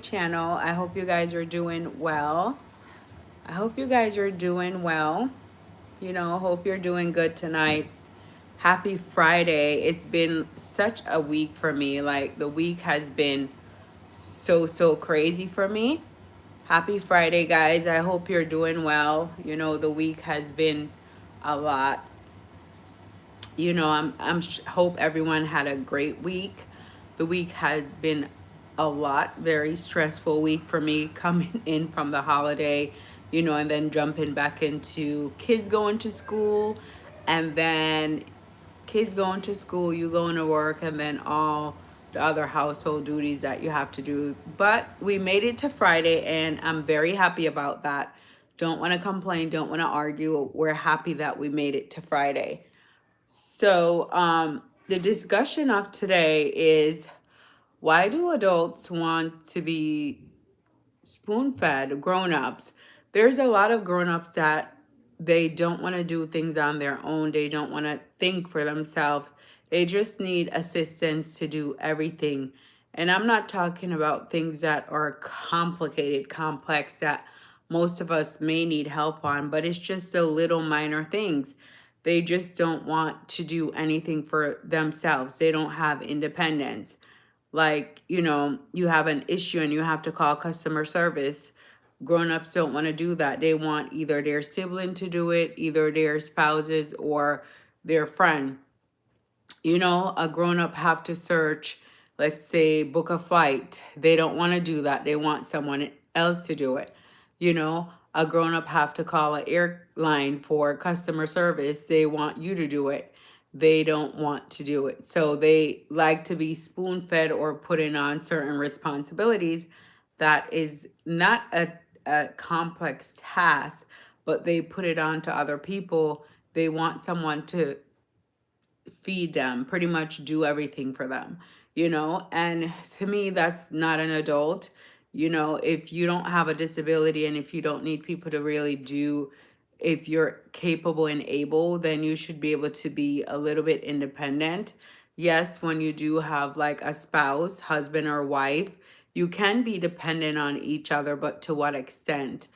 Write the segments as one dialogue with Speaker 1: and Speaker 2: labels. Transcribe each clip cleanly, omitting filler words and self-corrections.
Speaker 1: channel. I hope you guys are doing well. I hope you guys are doing well. Hope you're doing good tonight. Happy Friday. It's been such a week for me. Like, the week has been so crazy for me. Happy Friday, guys. I hope you're doing well. The week has been a lot. Hope everyone had a great week. The week has been a lot, very stressful week for me coming in from the holiday, and then jumping back into kids going to school, and then kids going to school, you going to work, and then all the other household duties that you have to do. But we made it to Friday, and I'm very happy about that. Don't want to complain, don't want to argue. We're happy that we made it to Friday. So, the discussion of today is, why do adults want to be spoon fed grown ups? There's a lot of grown ups that they don't want to do things on their own, they don't want to think for themselves, they just need assistance to do everything. And I'm not talking about things that are complicated, complex, that most of us may need help on, but it's just the little minor things. They just don't want to do anything for themselves. They don't have independence. Like, you have an issue and you have to call customer service. Grown-ups don't want to do that. They want either their sibling to do it, either their spouses or their friend. A grown-up have to search, let's say, book a flight. They don't want to do that. They want someone else to do it. A grown-up have to call an airline for customer service. They want you to do it. They don't want to do it. So they like to be spoon-fed or putting on certain responsibilities that is not a complex task, but they put it on to other people. They want someone to feed them, pretty much do everything for them. And to me, that's not an adult. If you don't have a disability and if you don't need people to really do, if you're capable and able, then you should be able to be a little bit independent. Yes, when you do have like a spouse, husband or wife, you can be dependent on each other, but to what extent?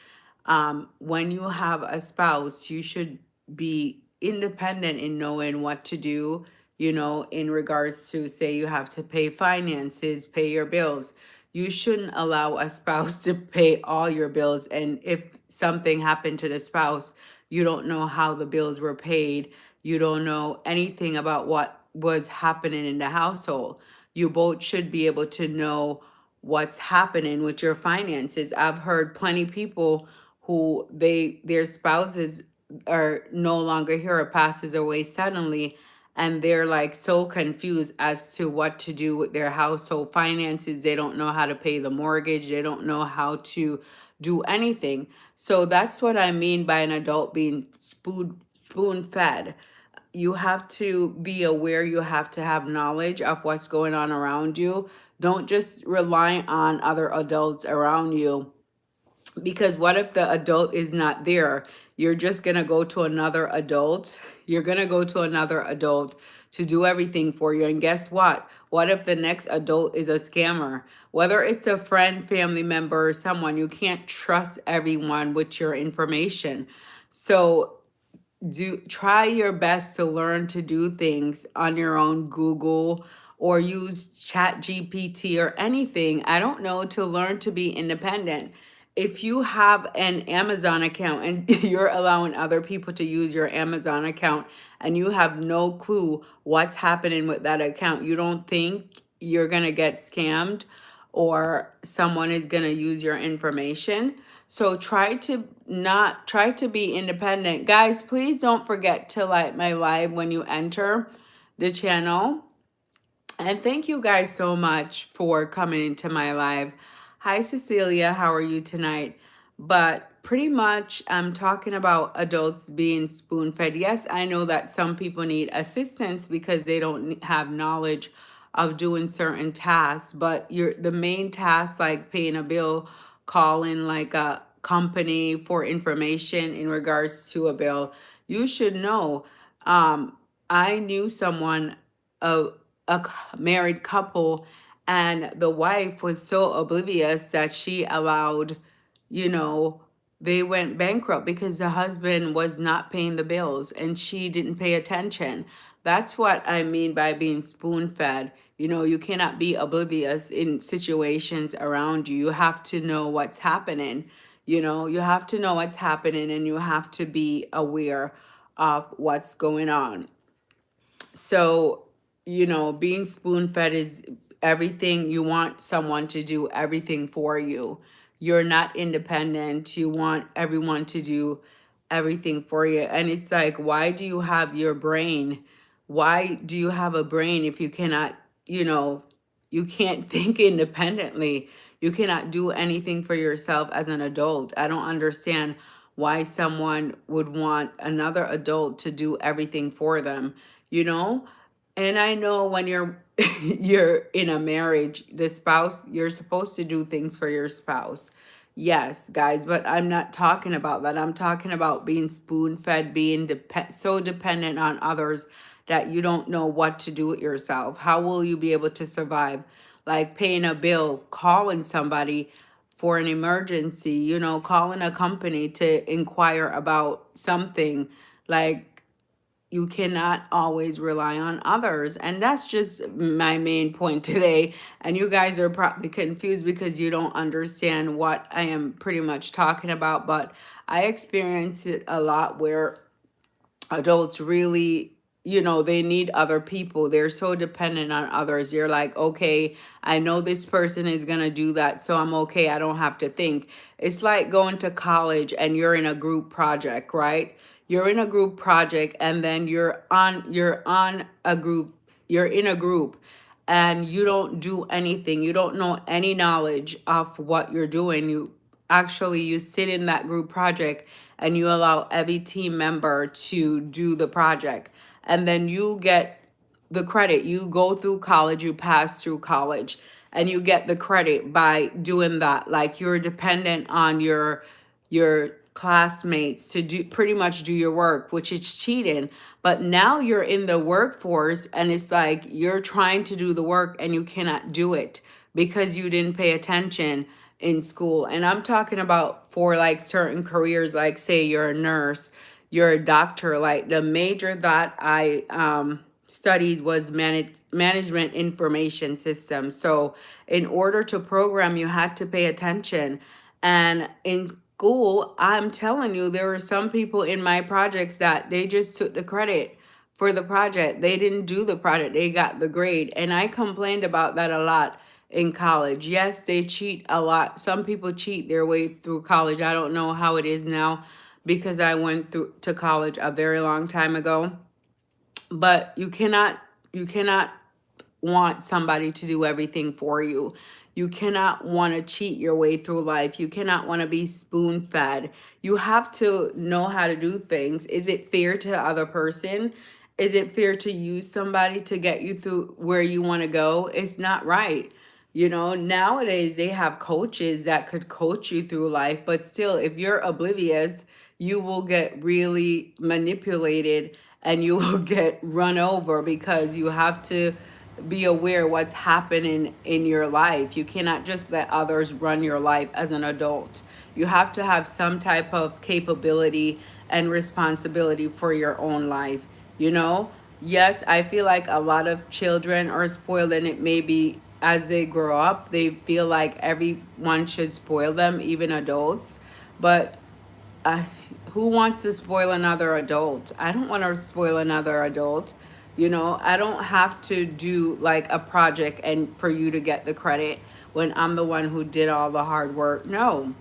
Speaker 1: When you have a spouse, you should be independent in knowing what to do, in regards to, say, you have to pay finances, pay your bills. You shouldn't allow a spouse to pay all your bills. And if something happened to the spouse, you don't know how the bills were paid. You don't know anything about what was happening in the household. You both should be able to know what's happening with your finances. I've heard plenty people who their spouses are no longer here or passes away suddenly, and they're like so confused as to what to do with their household finances. They don't know how to pay the mortgage, they don't know how to do anything. So that's what I mean by an adult being spoon fed. You have to be aware, you have to have knowledge of what's going on around you. Don't just rely on other adults around you, because what if the adult is not there? You're just going to go to another adult. You're going to go to another adult to do everything for you. And guess what? What if the next adult is a scammer? Whether it's a friend, family member, or someone, you can't trust everyone with your information. So try your best to learn to do things on your own. Google or use Chat GPT or anything, I don't know, to learn to be independent. If you have an Amazon account and you're allowing other people to use your Amazon account and you have no clue what's happening with that account, you don't think you're going to get scammed or someone is going to use your information. So try to be independent. Guys, please don't forget to like my live when you enter the channel. And thank you guys so much for coming into my live. Hi, Cecilia. How are you tonight? But pretty much, I'm talking about adults being spoon fed. Yes, I know that some people need assistance because they don't have knowledge of doing certain tasks, but the main task, like paying a bill, calling like a company for information in regards to a bill, you should know. I knew someone, a married couple, And the wife was so oblivious that she allowed, you know, they went bankrupt because the husband was not paying the bills and she didn't pay attention. That's what I mean by being spoon fed. You know, you cannot be oblivious in situations around you. You have to know what's happening. You know, you have to know what's happening and you have to be aware of what's going on. So, you know, being spoon fed is everything you want someone to do everything for you. You're not independent. You want everyone to do everything for you. And it's like, why do you have your brain? Why do you have a brain if you cannot, you know, you can't think independently? You cannot do anything for yourself as an adult. I don't understand why someone would want another adult to do everything for them, you know? And I know when you're you're in a marriage, the spouse, you're supposed to do things for your spouse. Yes, guys, but I'm not talking about that. I'm talking about being spoon-fed, being so dependent on others that you don't know what to do with yourself. How will you be able to survive? Like paying a bill, calling somebody for an emergency, you know, calling a company to inquire about something. Like you cannot always rely on others. And that's just my main point today. And you guys are probably confused because you don't understand what I am pretty much talking about. But I experience it a lot where adults really, you know, they need other people. They're so dependent on others. You're like, okay, I know this person is going to do that, so I'm okay. I don't have to think. It's like going to college and you're in a group project, right? You're in a group project and then you're on a group, you're in a group and you don't do anything. You don't know any knowledge of what you're doing. You sit in that group project and you allow every team member to do the project, and then you get the credit. You go through college, you pass through college, and you get the credit by doing that. Like you're dependent on your classmates to do pretty much do your work, which is cheating. But now you're in the workforce and it's like you're trying to do the work and you cannot do it because you didn't pay attention in school. And I'm talking about for like certain careers, like say you're a nurse, you're a doctor. Like the major that I studied was management information systems. So in order to program, you had to pay attention. And in school, I'm telling you, there were some people in my projects that they just took the credit for the project. They didn't do the project, they got the grade. And I complained about that a lot in college. Yes, they cheat a lot. Some people cheat their way through college. I don't know how it is now because I went through to college a very long time ago. But you cannot want somebody to do everything for you. You cannot want to cheat your way through life. You cannot want to be spoon fed. You have to know how to do things. Is it fair to the other person? Is it fair to use somebody to get you through where you want to go? It's not right. You know, nowadays they have coaches that could coach you through life, but still, if you're oblivious, you will get really manipulated and you will get run over because you have to be aware what's happening in your life. You cannot just let others run your life as an adult. You have to have some type of capability and responsibility for your own life, you know? Yes, I feel like a lot of children are spoiled, and it may be as they grow up, they feel like everyone should spoil them, even adults. But uh, who wants to spoil another adult? I don't want to spoil another adult. You know, I don't have to do like a project and for you to get the credit when I'm the one who did all the hard work. No.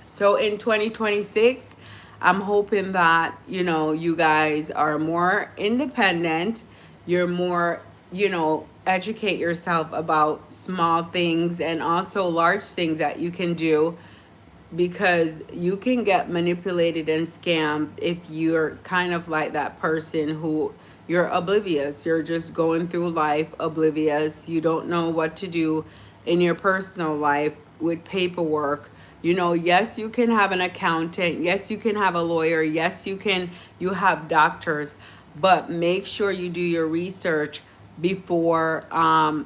Speaker 1: So in 2026, I'm hoping that, you know, you guys are more independent. You're more, you know, educate yourself about small things and also large things that you can do, because you can get manipulated and scammed if you're kind of like that person who you're oblivious. You're just going through life oblivious. You don't know what to do in your personal life with paperwork. You know, yes, you can have an accountant. Yes, you can have a lawyer. Yes, you have doctors, but make sure you do your research before,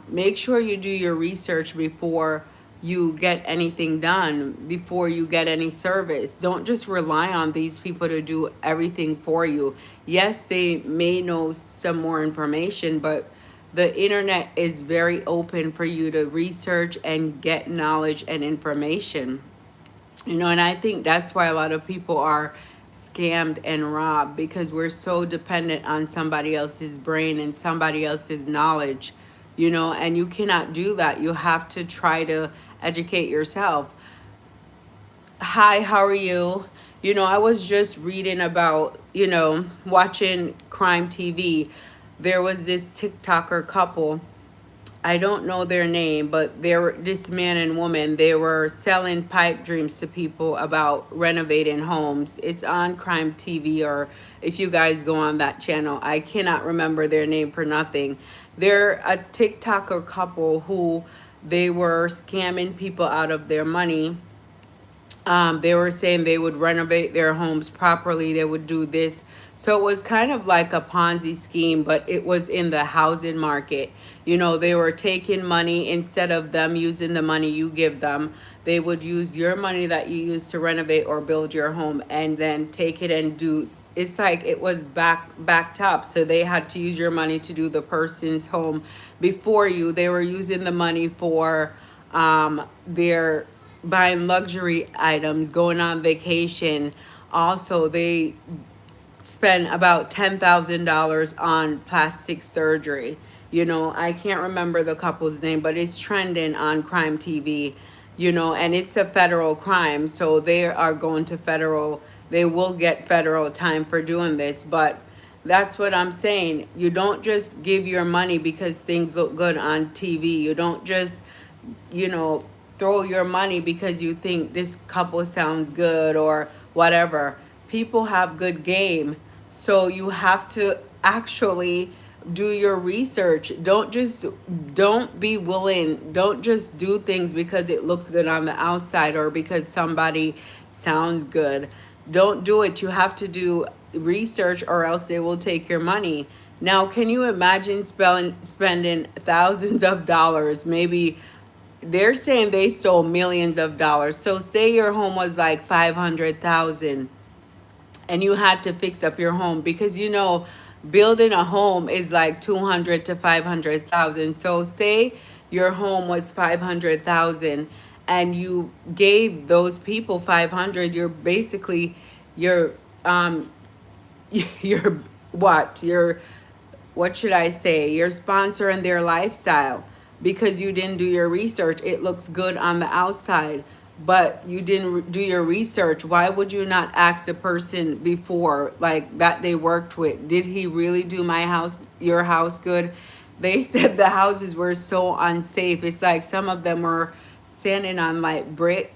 Speaker 1: make sure you do your research before you get anything done, before you get any service. Don't just rely on these people to do everything for you. Yes, they may know some more information, but the internet is very open for you to research and get knowledge and information. And I think that's why a lot of people are scammed and robbed, because we're so dependent on somebody else's brain and somebody else's knowledge, and you cannot do that. You have to try to educate yourself. Hi, how are you? I was just reading about, watching crime TV. There was this TikToker couple. I don't know their name, but they were this man and woman. They were selling pipe dreams to people about renovating homes. It's on Crime TV, or if you guys go on that channel, I cannot remember their name for nothing. They're a TikToker couple who they were scamming people out of their money. They were saying they would renovate their homes properly, they would do this. So it was kind of like a Ponzi scheme, but it was in the housing market. They were taking money. Instead of them using the money you give them, they would use your money that you use to renovate or build your home, and then take it and do, it's like it was backed up. So they had to use your money to do the person's home before you. They were using the money for their buying luxury items, going on vacation. Also, they spend about $10,000 on plastic surgery. I can't remember the couple's name, but it's trending on Crime TV, and it's a federal crime. So they are going to federal, they will get federal time for doing this. But that's what I'm saying. You don't just give your money because things look good on TV. You don't just, you know, throw your money because you think this couple sounds good or whatever. People have good game. So you have to actually do your research. Don't be willing. Don't just do things because it looks good on the outside or because somebody sounds good. Don't do it. You have to do research or else they will take your money. Now, can you imagine spending thousands of dollars, maybe they're saying they stole millions of dollars. So say your home was like 500,000 and you had to fix up your home because building a home is like 200 to 500,000. So say your home was 500,000 and you gave those people 500, you're basically you're you're what? You're what should I say? You're sponsoring their lifestyle because you didn't do your research. It looks good on the outside, but you didn't do your research. Why would you not ask a person before, like that they worked with? Did he really do your house good? They said the houses were so unsafe. It's like some of them were standing on like bricks,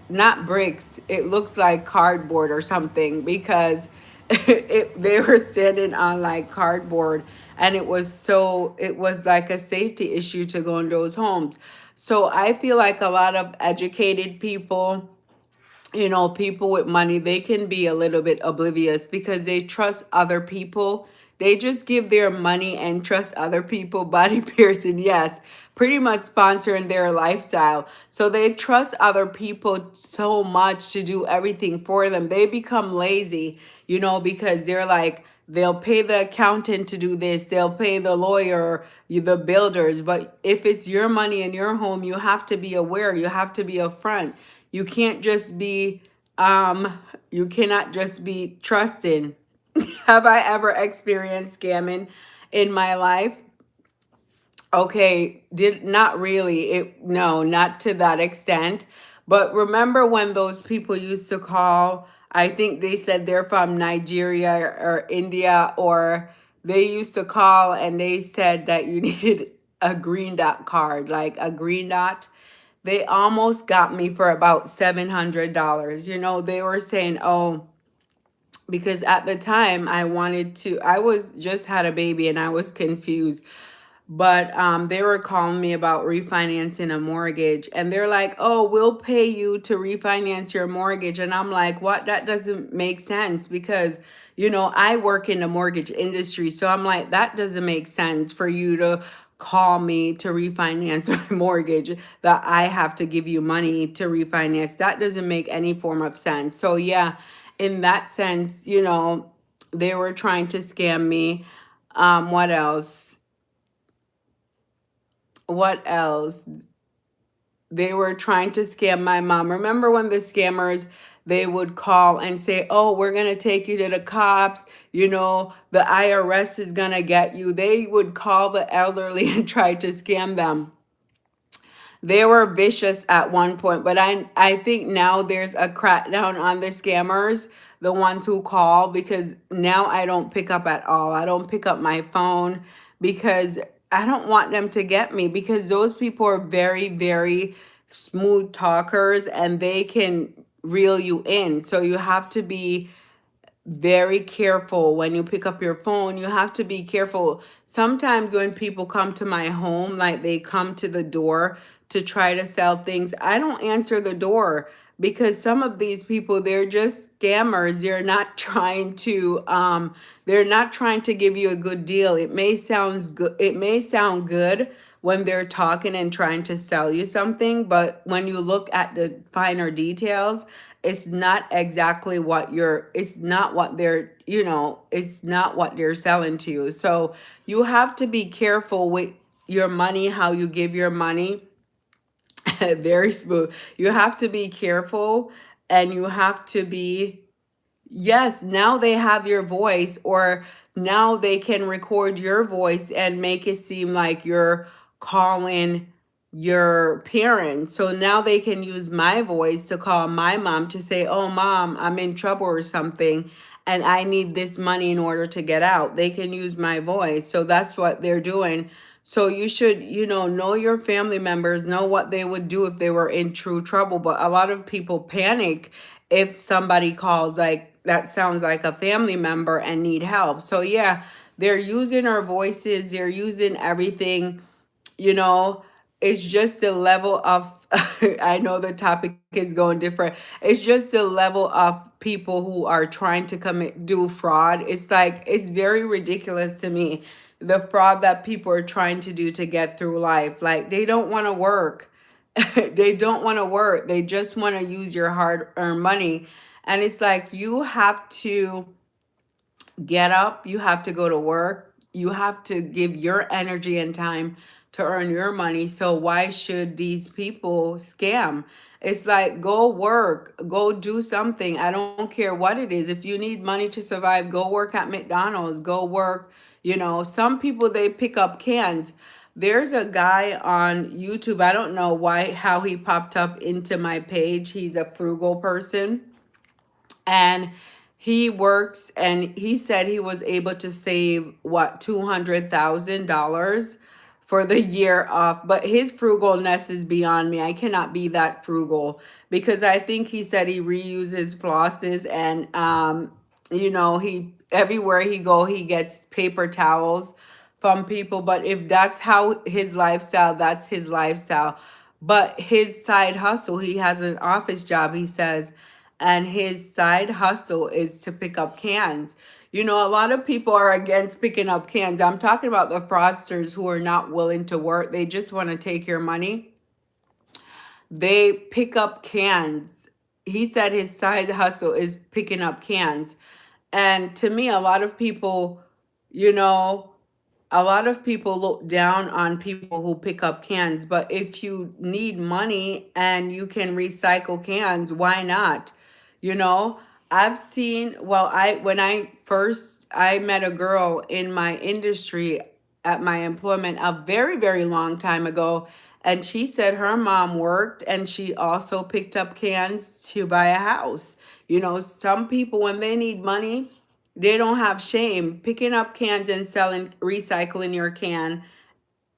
Speaker 1: not bricks. It looks like cardboard or something because they were standing on like cardboard, and it was like a safety issue to go in those homes. So I feel like a lot of educated people, people with money, they can be a little bit oblivious because they trust other people. They just give their money and trust other people. Body piercing, yes, pretty much sponsoring their lifestyle. So they trust other people so much to do everything for them. They become lazy, because they're like, they'll pay the accountant to do this, they'll pay the lawyer, the builders. But if it's your money in your home, you have to be aware, you have to be upfront. You can't just be, you cannot just be trusting. Have I ever experienced scamming in my life? Okay, did not really. No, not to that extent. But remember when those people used to call, I think they said they're from Nigeria or India, or they used to call and they said that you needed a green dot card, like a green dot. They almost got me for about $700. They were saying, oh, because at the time I was just had a baby and I was confused. but they were calling me about refinancing a mortgage, and they're like, oh, we'll pay you to refinance your mortgage. And I'm like, what? That doesn't make sense, because I work in the mortgage industry, so I'm like, that doesn't make sense for you to call me to refinance my mortgage, that I have to give you money to refinance. That doesn't make any form of sense. So yeah, in that sense, they were trying to scam me. What else? What else? They were trying to scam my mom. Remember when the scammers, they would call and say, oh, we're going to take you to the cops. The IRS is going to get you. They would call the elderly and try to scam them. They were vicious at one point, but I think now there's a crackdown on the scammers, the ones who call, because now I don't pick up at all. I don't pick up my phone because I don't want them to get me, because those people are very, very smooth talkers and they can reel you in. So you have to be very careful when you pick up your phone. You have to be careful. Sometimes when people come to my home, like they come to the door to try to sell things, I don't answer the door, because some of these people, they're just scammers. They're not trying to give you a good deal. It may sound good when they're talking and trying to sell you something, but when you look at the finer details, it's not exactly it's not what it's not what they're selling to you. So you have to be careful with your money, how you give your money. Very smooth. You have to be careful, and you have to be. Yes, now they have your voice, or now they can record your voice and make it seem like you're calling your parents. So now they can use my voice to call my mom to say, oh, mom, I'm in trouble or something, and I need this money in order to get out. They can use my voice. So that's what they're doing. So you should, know your family members, know what they would do if they were in true trouble. But a lot of people panic if somebody calls like that sounds like a family member and need help. So yeah, they're using our voices, they're using everything, you know, it's just the level of I know the topic is going different. It's just the level of people who are trying to do fraud. It's like it's very ridiculous to me, the fraud that people are trying to do to get through life. Like they don't want to work. They don't want to work. They just want to use your hard-earned money. And it's like you have to get up, you have to go to work, you have to give your energy and time to earn your money. So why should these people scam? It's like go work, go do something. I don't care what it is. If you need money to survive, go work at McDonald's, go work. Some people, they pick up cans. There's a guy on YouTube. I don't know how he popped up into my page. He's a frugal person, and he works, and he said he was able to save what, $200,000 for the year off. But his frugalness is beyond me. I cannot be that frugal, because I think he said he reuses flosses, and he everywhere he go he gets paper towels from people. But if that's how his lifestyle, that's his lifestyle. But his side hustle, he has an office job, he says, and his side hustle is to pick up cans. A lot of people are against picking up cans. I'm talking about the fraudsters who are not willing to work. They just want to take your money. They pick up cans. He said his side hustle is picking up cans. And to me, you know, a lot of people look down on people who pick up cans. But if you need money and you can recycle cans, why not? You know, I've seen, when I met a girl in my industry at my employment a very, very long time ago, and she said her mom worked and she also picked up cans to buy a house. Some people, when they need money, they don't have shame picking up cans and selling, recycling your can.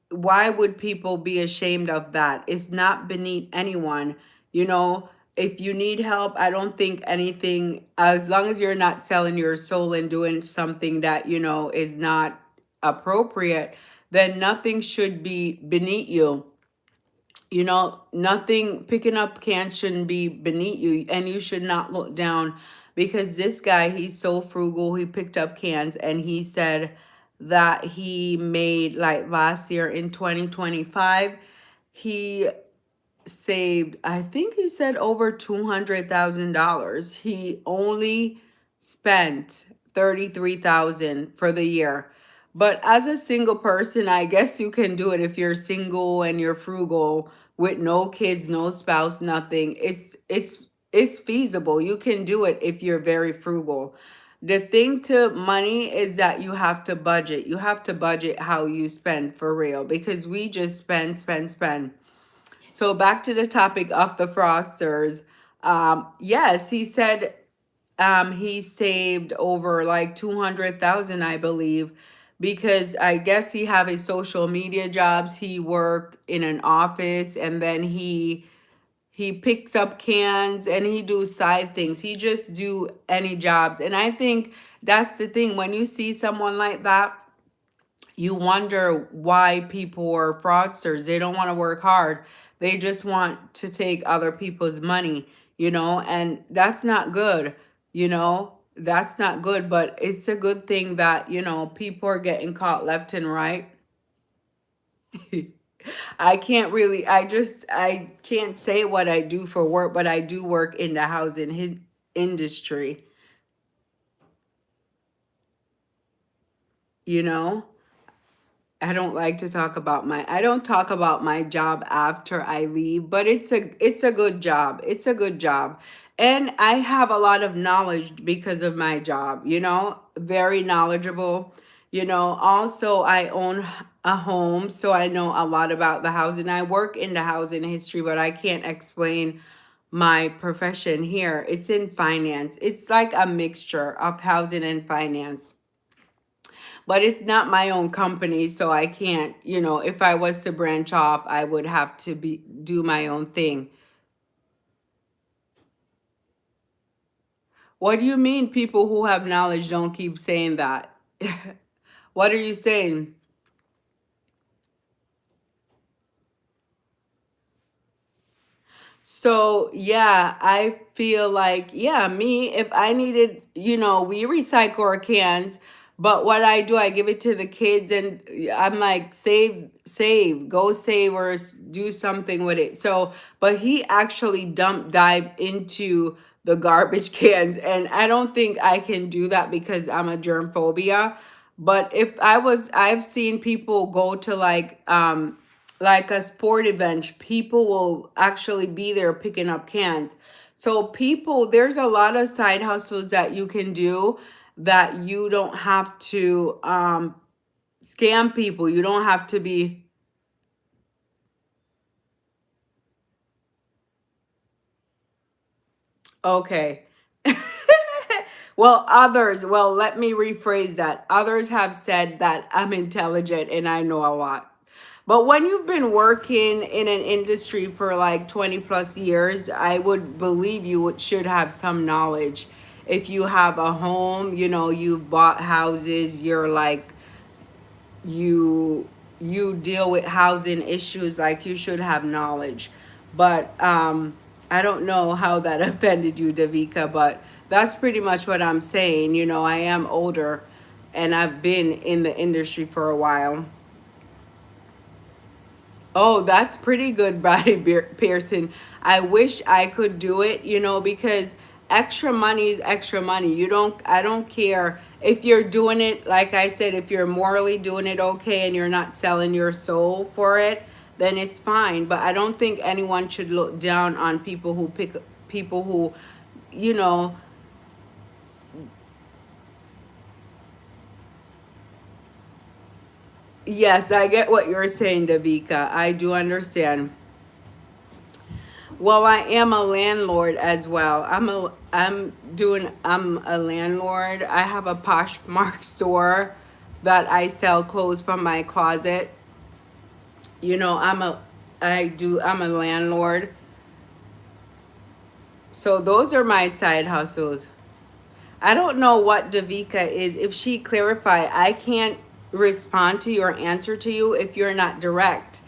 Speaker 1: Why would people be ashamed of that? It's not beneath anyone. You know, if you need help, I don't think anything, as long as you're not selling your soul and doing something that, is not appropriate, then nothing should be beneath you. You know, nothing, picking up cans shouldn't be beneath you, and you should not look down, because this guy, he's so frugal. He picked up cans, and he said that he made, like, last year in 2025, he saved, I think he said, over $200,000. He only spent 33,000 for the year. But as a single person, I guess you can do it if you're single and you're frugal with no kids, no spouse, nothing. It's feasible. You can do it if you're very frugal. The thing to money is that you have to budget. You have to budget how you spend, for real, because we just spend, spend, spend. So back to the topic of the frosters. Yes, he said he saved over like 200,000, I believe, because I guess he have his social media jobs. He work in an office, and then he picks up cans, and he do side things. He just do any jobs. And I think that's the thing. When you see someone like that, you wonder why people are fraudsters. They don't want to work hard. They just want to take other people's money, and that's not good, that's not good. But it's a good thing that, people are getting caught left and right. I can't say what I do for work, but I do work in the housing industry, you know? I don't talk about my job after I leave, but it's a good job. It's a good job. And I have a lot of knowledge because of my job, very knowledgeable. Also I own a home, so I know a lot about the housing. I work in the housing history, but I can't explain my profession here. It's in finance. It's like a mixture of housing and finance, but it's not my own company, so I can't, if I was to branch off, I would have to be do my own thing. What do you mean people who have knowledge don't keep saying that? What are you saying? So yeah, I feel like, yeah, me, if I needed, we recycle our cans, but what I do, I give it to the kids, and I'm like, save, go save, or do something with it. So, but he actually dive into the garbage cans, and I don't think I can do that because I'm a germ phobia. But if I've seen people go to like a sport event, people will actually be there picking up cans. So there's a lot of side hustles that you can do, that you don't have to scam people. You don't have to be okay. Well, let me rephrase that. Others have said that I'm intelligent and I know a lot. But when you've been working in an industry for like 20 plus years, I would believe you should have some knowledge. If you have a home, you've bought houses, you're like, you deal with housing issues, like you should have knowledge. But I don't know how that offended you, Davika, but that's pretty much what I'm saying. I am older, and I've been in the industry for a while. Oh, that's pretty good, Bradley Pearson. I wish I could do it, because extra money is extra money. I don't care if you're doing it, like I said, if you're morally doing it okay and you're not selling your soul for it, then it's fine. But I don't think anyone should look down on people who, you know, yes, I get what you're saying, Davika. I do understand. Well, I am a landlord as well. I'm a landlord. I have a Poshmark store that I sell clothes from my closet. You know, I'm a landlord. So those are my side hustles. I don't know what Davika is. If she clarify, I can't respond to you or answer to you if you're not direct,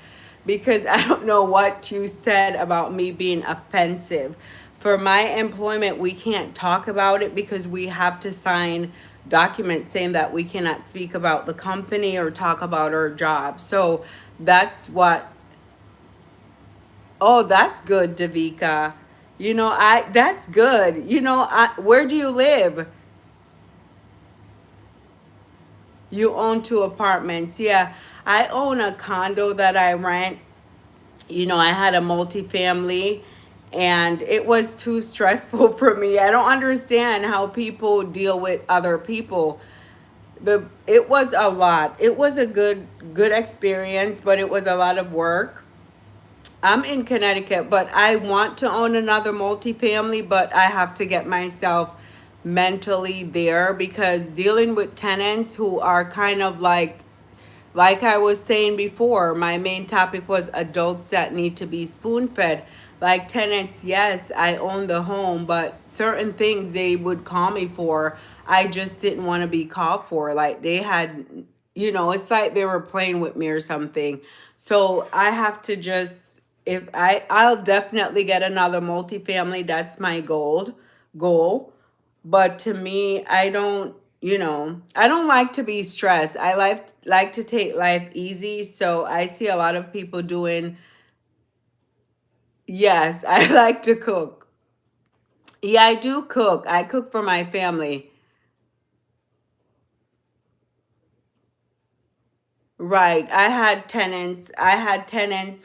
Speaker 1: because I don't know what you said about me being offensive. For my employment, we can't talk about it because we have to sign documents saying that we cannot speak about the company or talk about our job. So that's what. Oh, that's good, Davika. I that's good. Where do you live? You own two apartments. Yeah, I own a condo that I rent. I had a multifamily and it was too stressful for me. I don't understand how people deal with other people. It was a lot. It was a good experience, but it was a lot of work. I'm in Connecticut, but I want to own another multifamily, but I have to get myself mentally there because dealing with tenants who are kind of like I was saying before, my main topic was adults that need to be spoon fed. Like tenants, yes, I own the home, but certain things they would call me for, I just didn't want to be called for. Like they had, it's like they were playing with me or something. So I have to just, if I'll definitely get another multifamily. That's my goal. But to me, I don't like to be stressed. I like to take life easy. So I see a lot of people doing, yes, I like to cook. Yeah, I do cook. I cook for my family. Right. I had tenants.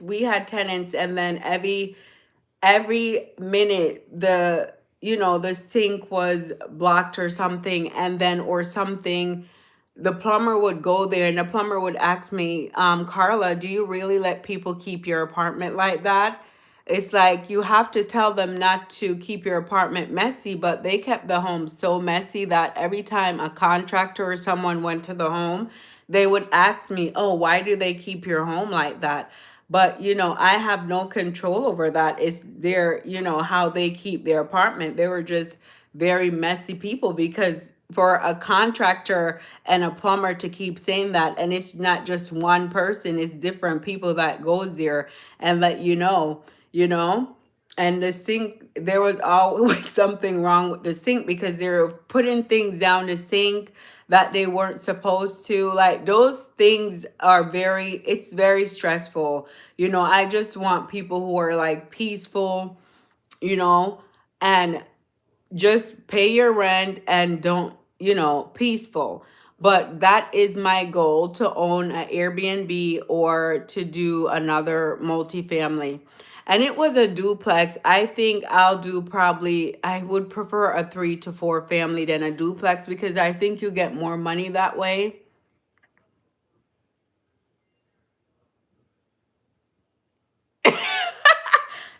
Speaker 1: We had tenants, and then every minute the sink was blocked or something, and then or something, the plumber would go there and the plumber would ask me, Carla, do you really let people keep your apartment like that? It's like you have to tell them not to keep your apartment messy, but they kept the home so messy that every time a contractor or someone went to the home, they would ask me, oh, why do they keep your home like that? But I have no control over that. It's their, how they keep their apartment. They were just very messy people, because for a contractor and a plumber to keep saying that, and it's not just one person, it's different people that goes there and let you know and the sink, there was always something wrong with the sink because they were putting things down the sink that they weren't supposed to. Like those things are it's very stressful. I just want people who are like peaceful, you know and just pay your rent and don't, peaceful. But that is my goal, to own an Airbnb or to do another multifamily. And it was a duplex. I think I would prefer a 3 to 4 family than a duplex because I think you get more money that way.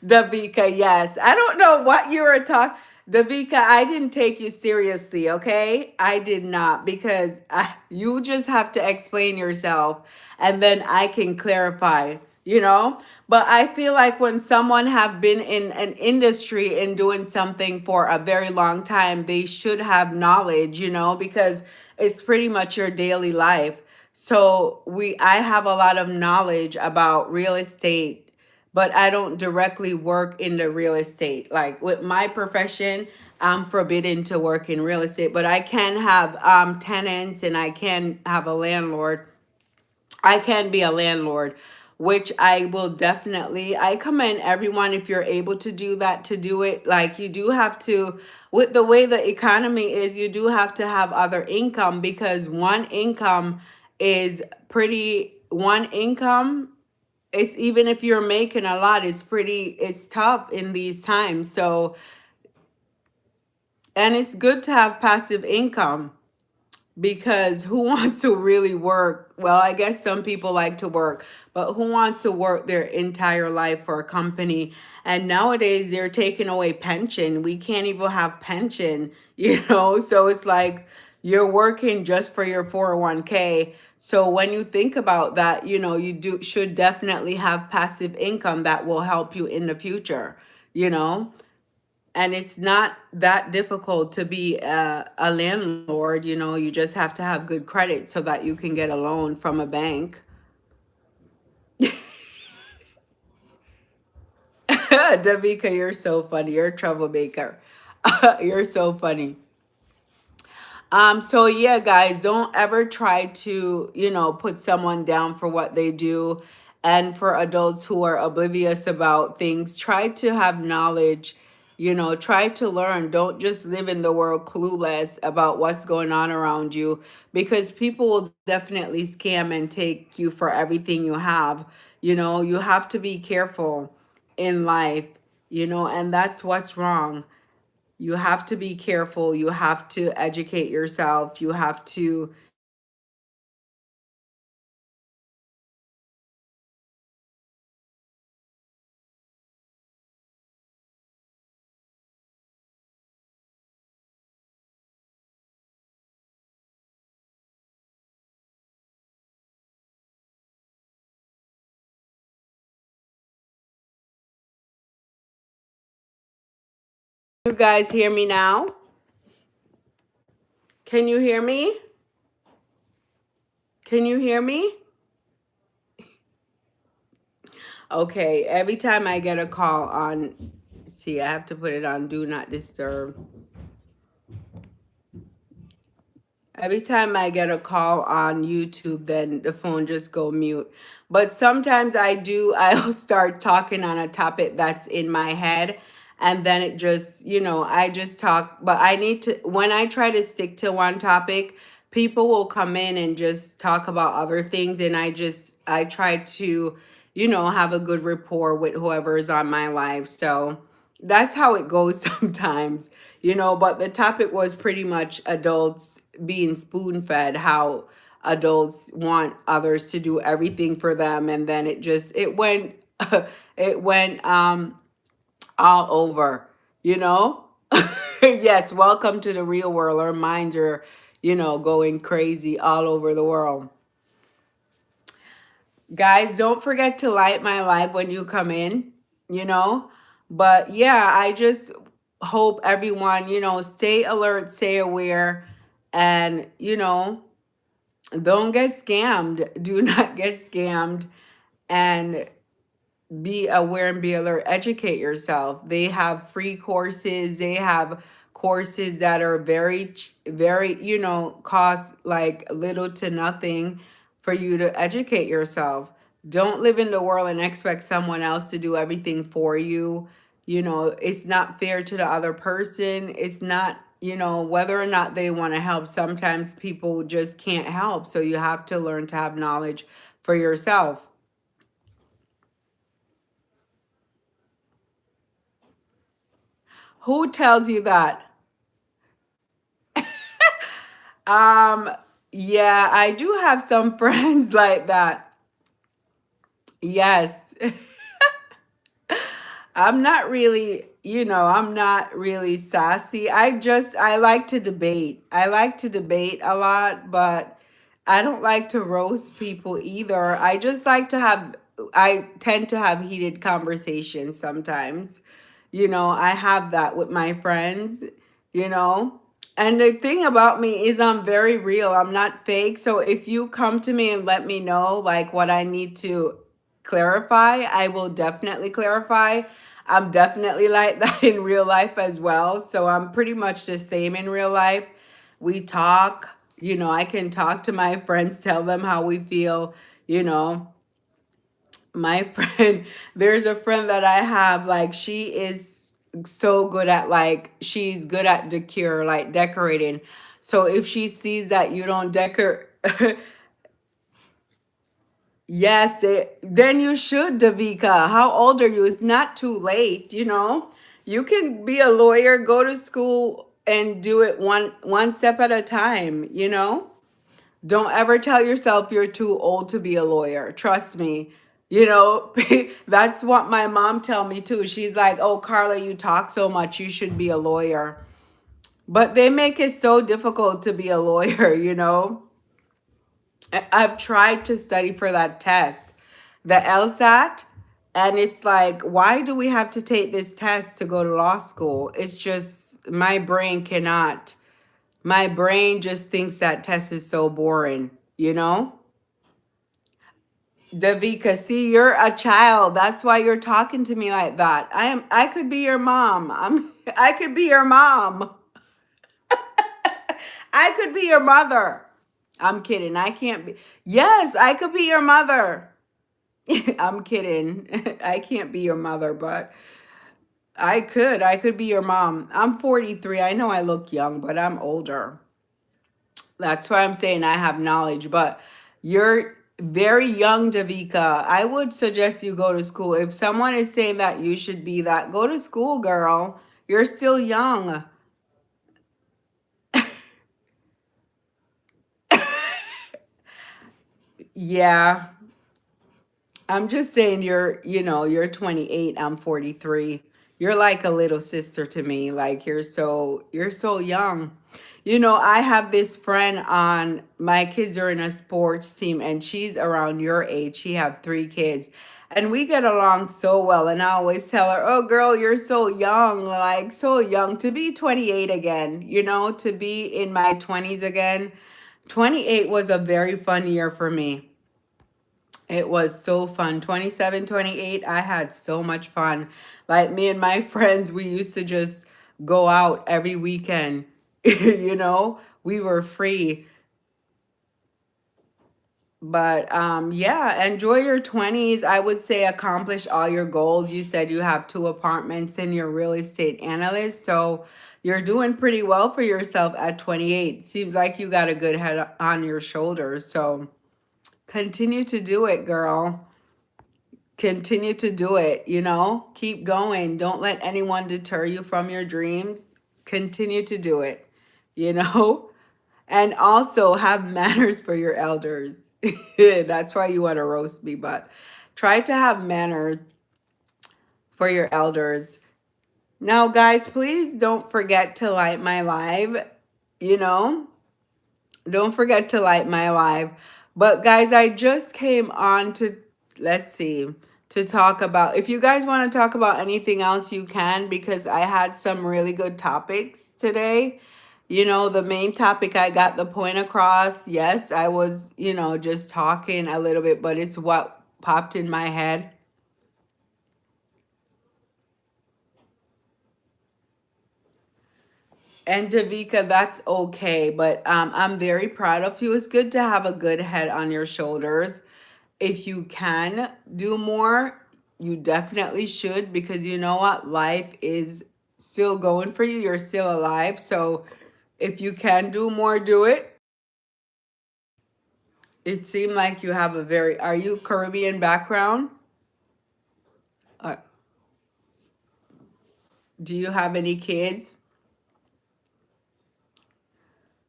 Speaker 1: Davika, yes. I don't know what you were talking. Davika, I didn't take you seriously, okay? I did not, because you just have to explain yourself and then I can clarify, you know? But I feel like when someone have been in an industry and doing something for a very long time, they should have knowledge, because it's pretty much your daily life. So I have a lot of knowledge about real estate, but I don't directly work in the real estate. Like with my profession, I'm forbidden to work in real estate, but I can have tenants and I can have a landlord. I can be a landlord, which I will definitely. I commend everyone if you're able to do that, to do it. Like you do have to, with the way the economy is, you do have to have other income, because is one income, it's, even if you're making a lot, it's tough in these times. So, and it's good to have passive income, because who wants to really work? Well, I guess some people like to work, but who wants to work their entire life for a company? And nowadays they're taking away pension. We can't even have pension, So it's like you're working just for your 401k. So when you think about that, you should definitely have passive income that will help you in the future, you know? And it's not that difficult to be a landlord. You know, you just have to have good credit so that you can get a loan from a bank. Davika, you're so funny. You're a troublemaker. You're so funny. So yeah, guys, don't ever try to, put someone down for what they do. And for adults who are oblivious about things, try to have knowledge, try to learn. Don't just live in the world clueless about what's going on around you, because people will definitely scam and take you for everything you have. You have to be careful in life, and that's what's wrong. You have to be careful. You have to educate yourself. You have to. You guys hear me now? Can you hear me? Can you hear me? Okay, every time I get a call on, see, I have to put it on do not disturb. Every time I get a call on YouTube, then the phone just go mute. But sometimes I'll start talking on a topic that's in my head. And then it just, I just talk. But I need to, when I try to stick to one topic, people will come in and just talk about other things. And I try to, have a good rapport with whoever is on my live. So that's how it goes sometimes, but the topic was pretty much adults being spoon fed, how adults want others to do everything for them. And then it went, it went, all over, you know? Yes, welcome to the real world. Our minds are, going crazy all over the world. Guys, don't forget to light my live when you come in, you know? But yeah, I just hope everyone, stay alert, stay aware, and, don't get scammed. Do not get scammed. And be aware and be alert. Educate yourself. They have free courses. They have courses that are very, cost like little to nothing for you to educate yourself. Don't live in the world and expect someone else to do everything for you. It's not fair to the other person. It's not, whether or not they want to help. Sometimes people just can't help. So you have to learn to have knowledge for yourself. Who tells you that? Um, yeah, I do have some friends like that. Yes. I'm not really sassy. I like to debate. I like to debate a lot, but I don't like to roast people either. I tend to have heated conversations sometimes. I have that with my friends, you know. And the thing about me is I'm very real. I'm not fake. So if you come to me and let me know like what I need to clarify, I will definitely clarify. I'm definitely like that in real life as well. So I'm pretty much the same in real life. We talk, I can talk to my friends, tell them how we feel, you know my friend, there's a friend that I have, like she is so good at, like she's good at decor, like decorating. So if she sees that you don't decor, yes, then you should, Davika. How old are you? It's not too late. You can be a lawyer, go to school and do it one step at a time. Don't ever tell yourself you're too old to be a lawyer. Trust me. That's what my mom tell me too. She's like, "Oh, Carla, you talk so much. You should be a lawyer." But they make it so difficult to be a lawyer. I've tried to study for that test, the LSAT. And it's like, why do we have to take this test to go to law school? It's just my brain just thinks that test is so boring, you know? Davika, see, you're a child. That's why you're talking to me like that. I could be your mom. I could be your mom. I could be your mother. I'm kidding. I can't be. Yes, I could be your mother. I'm kidding. I can't be your mother, but I could. I could be your mom. I'm 43. I know I look young, but I'm older. That's why I'm saying I have knowledge, but you're very young, Davika. I would suggest you go to school. If someone is saying that you should be that, go to school, girl. You're still young. Yeah. I'm just saying you're 28, I'm 43. You're like a little sister to me. Like you're so young. I have this friend on my kids are in a sports team and she's around your age. She have 3 kids. And we get along so well. And I always tell her, "Oh girl, you're so young, like so young to be 28 again, to be in my 20s again." 28 was a very fun year for me. It was so fun. 27, 28. I had so much fun. Like me and my friends, we used to just go out every weekend. We were free. But yeah, enjoy your 20s. I would say accomplish all your goals. You said you have 2 apartments and you're a real estate analyst. So you're doing pretty well for yourself at 28. Seems like you got a good head on your shoulders. So continue to do it, girl. Continue to do it. Keep going. Don't let anyone deter you from your dreams. Continue to do it. And also have manners for your elders. That's why you want to roast me, but try to have manners for your elders. Now, guys, please don't forget to like my live. You know, don't forget to like my live. But guys, I just came on to, let's see, to talk about, if you guys want to talk about anything else, you can, because I had some really good topics today. The main topic, I got the point across. Yes, I was, just talking a little bit, but it's what popped in my head. And Davika, that's okay. But I'm very proud of you. It's good to have a good head on your shoulders. If you can do more, you definitely should, because you know what? Life is still going for you. You're still alive. So if you can do more, do it. It seemed like you have are you Caribbean background? Uh, do you have any kids?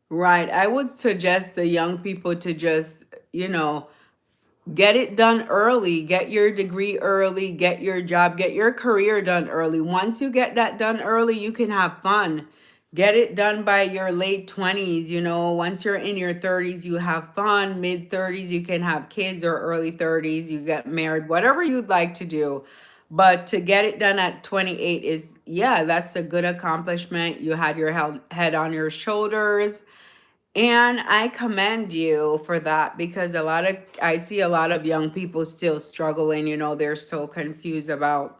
Speaker 1: Right. I would suggest the young people to just, get it done early, get your degree early, get your job, get your career done early. Once you get that done early, you can have fun. Get it done by your late 20s. Once you're in your 30s, you have fun. Mid 30s, you can have kids, or early 30s, you get married, whatever you'd like to do. But to get it done at 28 is, yeah, that's a good accomplishment. You had your head on your shoulders, and I commend you for that, because I see a lot of young people still struggling. They're so confused about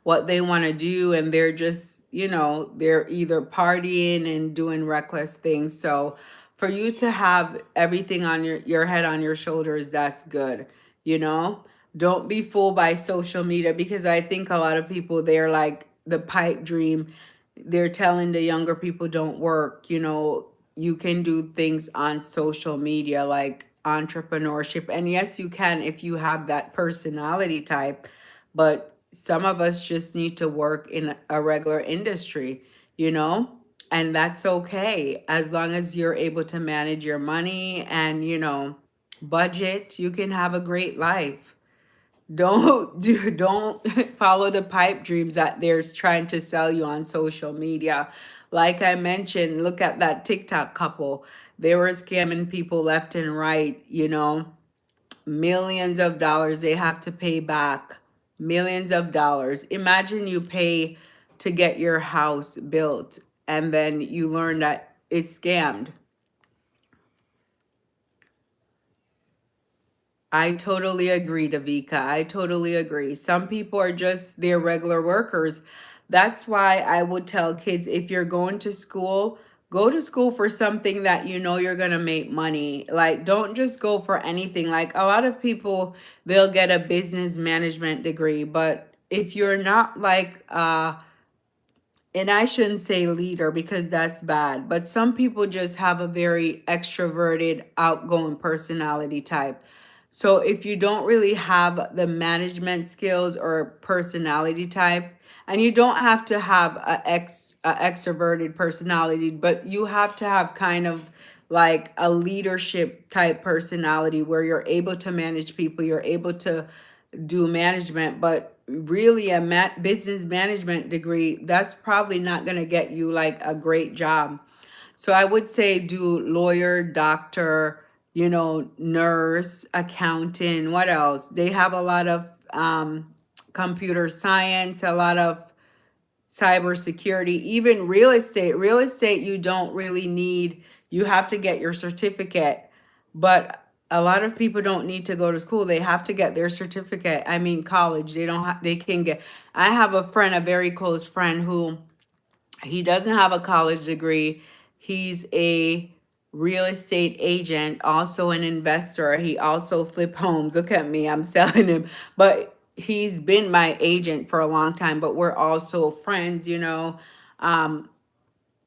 Speaker 1: what they want to do, and they're just, they're either partying and doing reckless things. So for you to have everything on your head on your shoulders, that's good. You know, don't be fooled by social media, because I think a lot of people, they're like the pipe dream. They're telling the younger people, don't work. You can do things on social media like entrepreneurship. And yes, you can if you have that personality type, but some of us just need to work in a regular industry, you know? And that's okay, as long as you're able to manage your money and, budget, you can have a great life. Don't follow the pipe dreams that they're trying to sell you on social media. Like I mentioned, look at that TikTok couple. They were scamming people left and right. millions of dollars they have to pay back. Millions of dollars. Imagine you pay to get your house built and then you learn that it's scammed. I totally agree, Davika. I totally agree. Some people are just their regular workers. That's why I would tell kids, if you're going to school, go to school for something that you know you're going to make money. Like, don't just go for anything. Like, a lot of people, they'll get a business management degree, but if you're not like, and I shouldn't say leader because that's bad, but some people just have a very extroverted, outgoing personality type. So if you don't really have the management skills or personality type, and you don't have to have a extroverted personality, but you have to have kind of like a leadership type personality where you're able to manage people, you're able to do management, but really a business management degree, that's probably not going to get you like a great job. So I would say do lawyer, doctor, nurse, accountant, what else? They have a lot of computer science, a lot of cybersecurity, even real estate. Real estate, you don't really need, you have to get your certificate, but a lot of people don't need to go to school. They have to get their certificate. I mean, college. They don't have, they can get, I have a friend, a very close friend who he doesn't have a college degree. He's a real estate agent, also an investor. He also flip homes. Look at me, I'm selling him. But he's been my agent for a long time, but we're also friends. Um,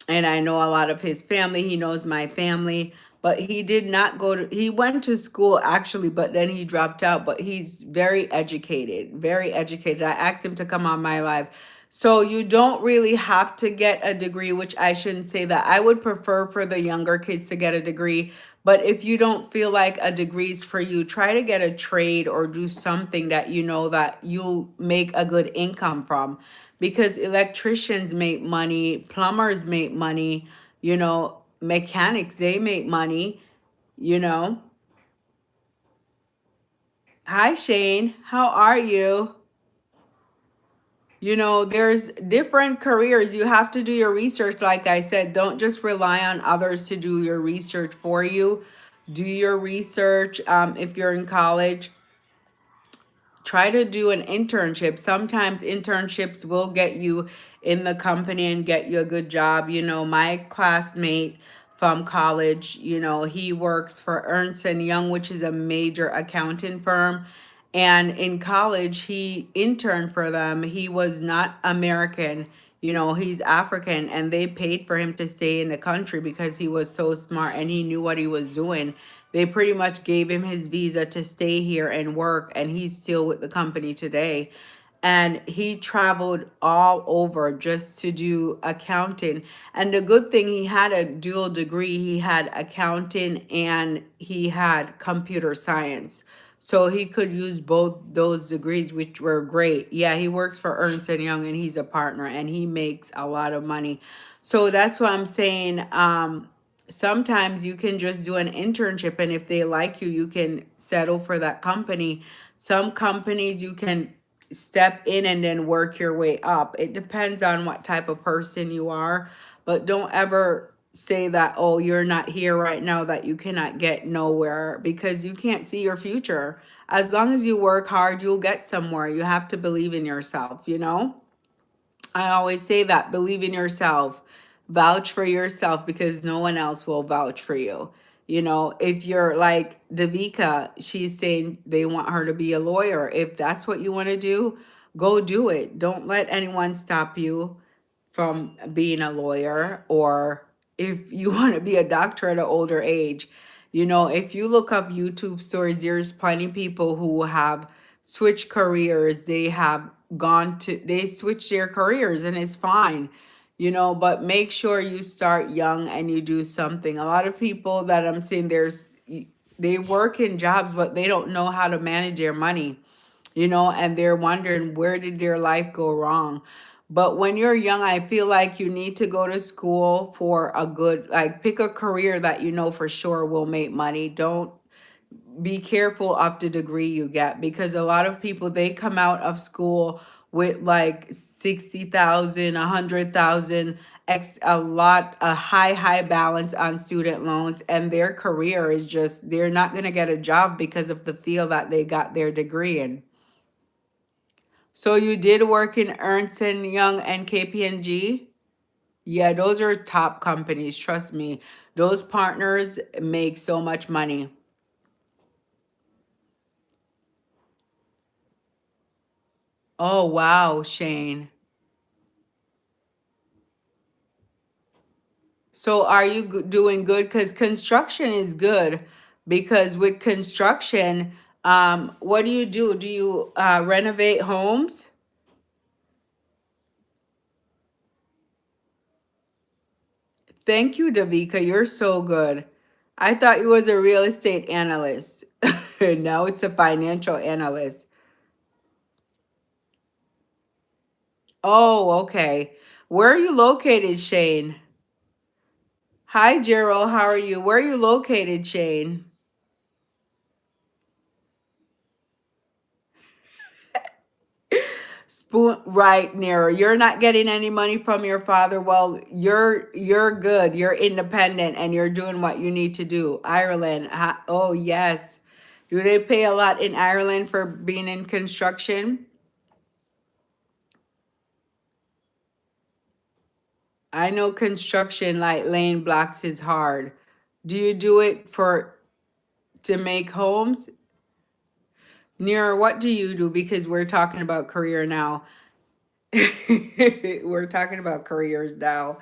Speaker 1: and I know a lot of his family. He knows my family, but he did not go to, he went to school actually, but then he dropped out. But he's very educated, very educated. I asked him to come on my live. So you don't really have to get a degree, which I shouldn't say that. I would prefer for the younger kids to get a degree. But if you don't feel like a degree is for you, try to get a trade or do something that you know that you'll make a good income from, because electricians make money, plumbers make money, mechanics, they make money, you know. Hi, Shane. How are you? There's different careers. You have to do your research. Like I said, don't just rely on others to do your research for you. Do your research. If you're in college, try to do an internship. Sometimes internships will get you in the company and get you a good job. My classmate from college, he works for Ernst and Young, which is a major accounting firm. And in college, he interned for them. He was not American, he's African, and they paid for him to stay in the country because he was so smart and he knew what he was doing. They pretty much gave him his visa to stay here and work, and he's still with the company today. And he traveled all over just to do accounting. And the good thing, he had a dual degree. He had accounting and he had computer science. So he could use both those degrees, which were great. Yeah, he works for Ernst and Young and he's a partner and he makes a lot of money. So that's what I'm saying. Sometimes you can just do an internship, and if they like you, you can settle for that company. Some companies you can step in and then work your way up. It depends on what type of person you are, but don't ever say that, oh, you're not here right now, that you cannot get nowhere, because you can't see your future. As long as you work hard, you'll get somewhere. You have to believe in yourself. I always say that, believe in yourself, vouch for yourself, because no one else will vouch for you. If you're like Davika, she's saying they want her to be a lawyer. If that's what you want to do, go do it. Don't let anyone stop you from being a lawyer. Or if you want to be a doctor at an older age, if you look up YouTube stories, there's plenty of people who have switched careers. They switch their careers and it's fine. But make sure you start young and you do something. A lot of people that I'm seeing, they work in jobs, but they don't know how to manage their money, and they're wondering, where did their life go wrong? But when you're young, I feel like you need to go to school for a good, like, pick a career that you know for sure will make money. Don't be careful of the degree you get, because a lot of people, they come out of school with like 60,000, 100,000, a high balance on student loans, and their career is just, they're not going to get a job because of the field that they got their degree in. So you did work in Ernst and Young and KPMG? Yeah, those are top companies, trust me. Those partners make so much money. Oh, wow, Shane. So are you doing good? Because construction is good. Because with construction, what do you do? Do you renovate homes? Thank you, Davika. You're so good. I thought you was a real estate analyst. Now it's a financial analyst. Oh, okay. Where are you located, Shane? Hi, Gerald. How are you? Where are you located, Shane? Spoon right, Nero. You're not getting any money from your father. Well, you're good. You're independent and you're doing what you need to do. Ireland. Oh, yes. Do they pay a lot in Ireland for being in construction? I know construction like laying blocks is hard. Do you do it for to make homes? Nero, what do you do? Because we're talking about career now. We're talking about careers now.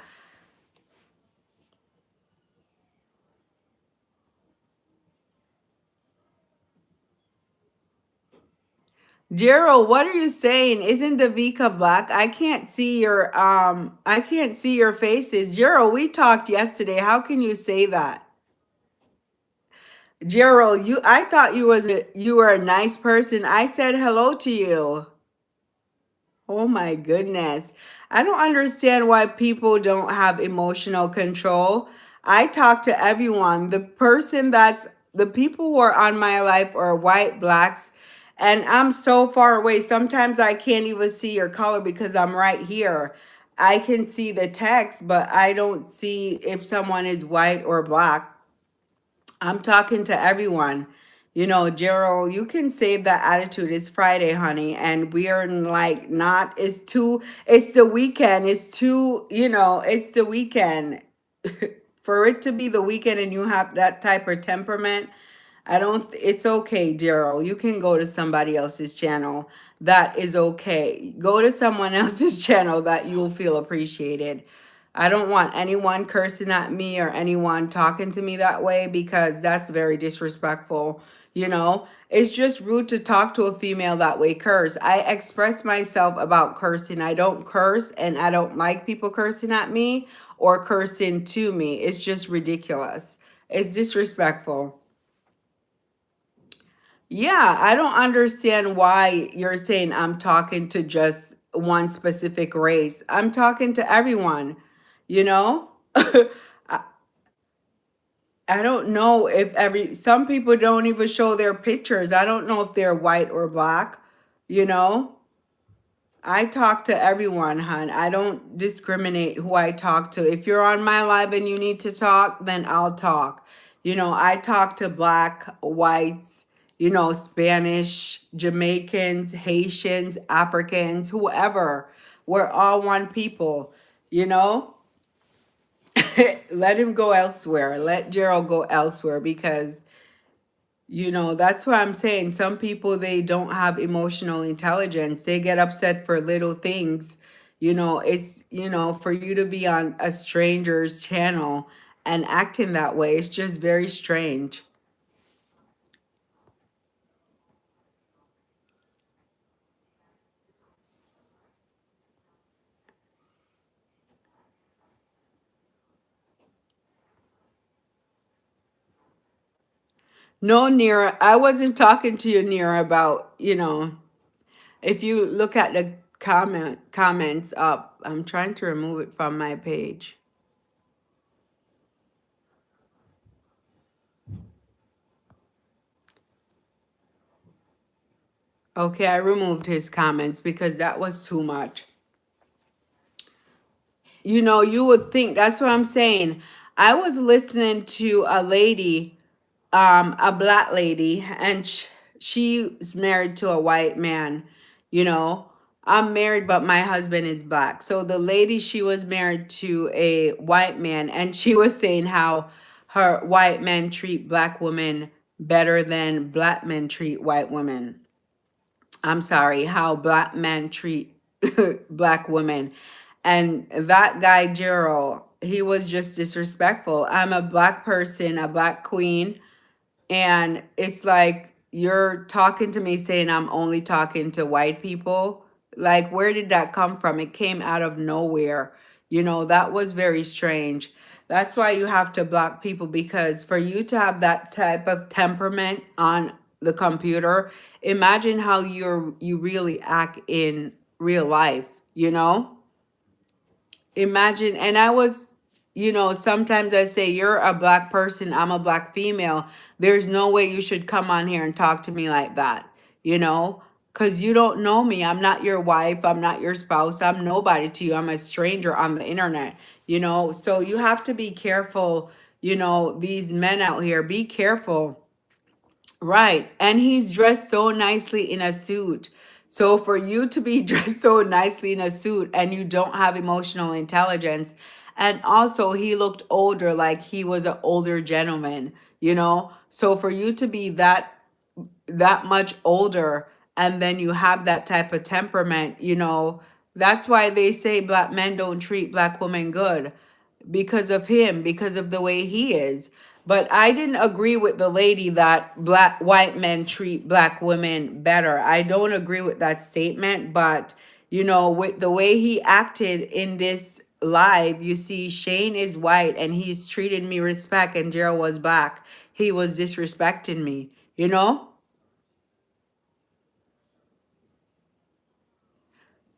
Speaker 1: Gerald, what are you saying? Isn't Davika black? I can't see your faces. Gerald, we talked yesterday. How can you say that? Gerald, I thought you were a nice person. I said hello to you. Oh my goodness. I don't understand why people don't have emotional control. I talk to everyone. The people who are on my life are white, blacks, and I'm so far away. Sometimes I can't even see your color because I'm right here. I can see the text, but I don't see if someone is white or black. I'm talking to everyone. You know, Gerald, you can save that attitude. It's Friday, honey, and we are like not, it's the weekend. It's the weekend. For it to be the weekend and you have that type of temperament, it's okay, Daryl. You can go to somebody else's channel. That is okay. Go to someone else's channel that you'll feel appreciated. I don't want anyone cursing at me or anyone talking to me that way because that's very disrespectful. It's just rude to talk to a female that way, curse. I express myself about cursing. I don't curse and I don't like people cursing at me or cursing to me. It's just ridiculous. It's disrespectful. Yeah, I don't understand why you're saying I'm talking to just one specific race. I'm talking to everyone, you know? I, I don't know if some people don't even show their pictures. I don't know if they're white or black, you know? I talk to everyone, hon. I don't discriminate who I talk to. If you're on my live and you need to talk, then I'll talk. I talk to black, whites, Spanish, Jamaicans, Haitians, Africans, whoever. We're all one people, you know? Let him go elsewhere. Let Gerald go elsewhere because that's what I'm saying. Some people, they don't have emotional intelligence. They get upset for little things. For you to be on a stranger's channel and acting that way, it's just very strange. No, Nira, I wasn't talking to you, Nira, about, if you look at the comments up, I'm trying to remove it from my page. Okay, I removed his comments because that was too much. You know, you would think, that's what I'm saying. I was listening to a lady, a black lady, and she's married to a white man. You know, I'm married, but my husband is black. So the lady, she was married to a white man, and she was saying how her white men treat black women better than black men treat white women. I'm sorry, how black men treat black women. And that guy, Gerald, he was just disrespectful. I'm a black person, a black queen, and it's like you're talking to me saying I'm only talking to white people. Like, where did that come from? It came out of nowhere. You know, that was very strange. That's why you have to block people, because for you to have that type of temperament on the computer, imagine how you really act in real life, you know? Imagine, and I was, you know, sometimes I say, you're a black person, I'm a black female. There's no way you should come on here and talk to me like that, you know, because you don't know me. I'm not your wife. I'm not your spouse. I'm nobody to you. I'm a stranger on the internet, you know. So you have to be careful, you know, these men out here, be careful. Right. And he's dressed so nicely in a suit. So for you to be dressed so nicely in a suit and you don't have emotional intelligence, and also he looked older, like he was an older gentleman, you know? So for you to be that much older and then you have that type of temperament, you know, that's why they say black men don't treat black women good, because of him, because of the way he is. But I didn't agree with the lady that black white men treat black women better. I don't agree with that statement, but you know, with the way he acted in this live, you see Shane is white and he's treated me respect, and Gerald was black. He was disrespecting me, you know?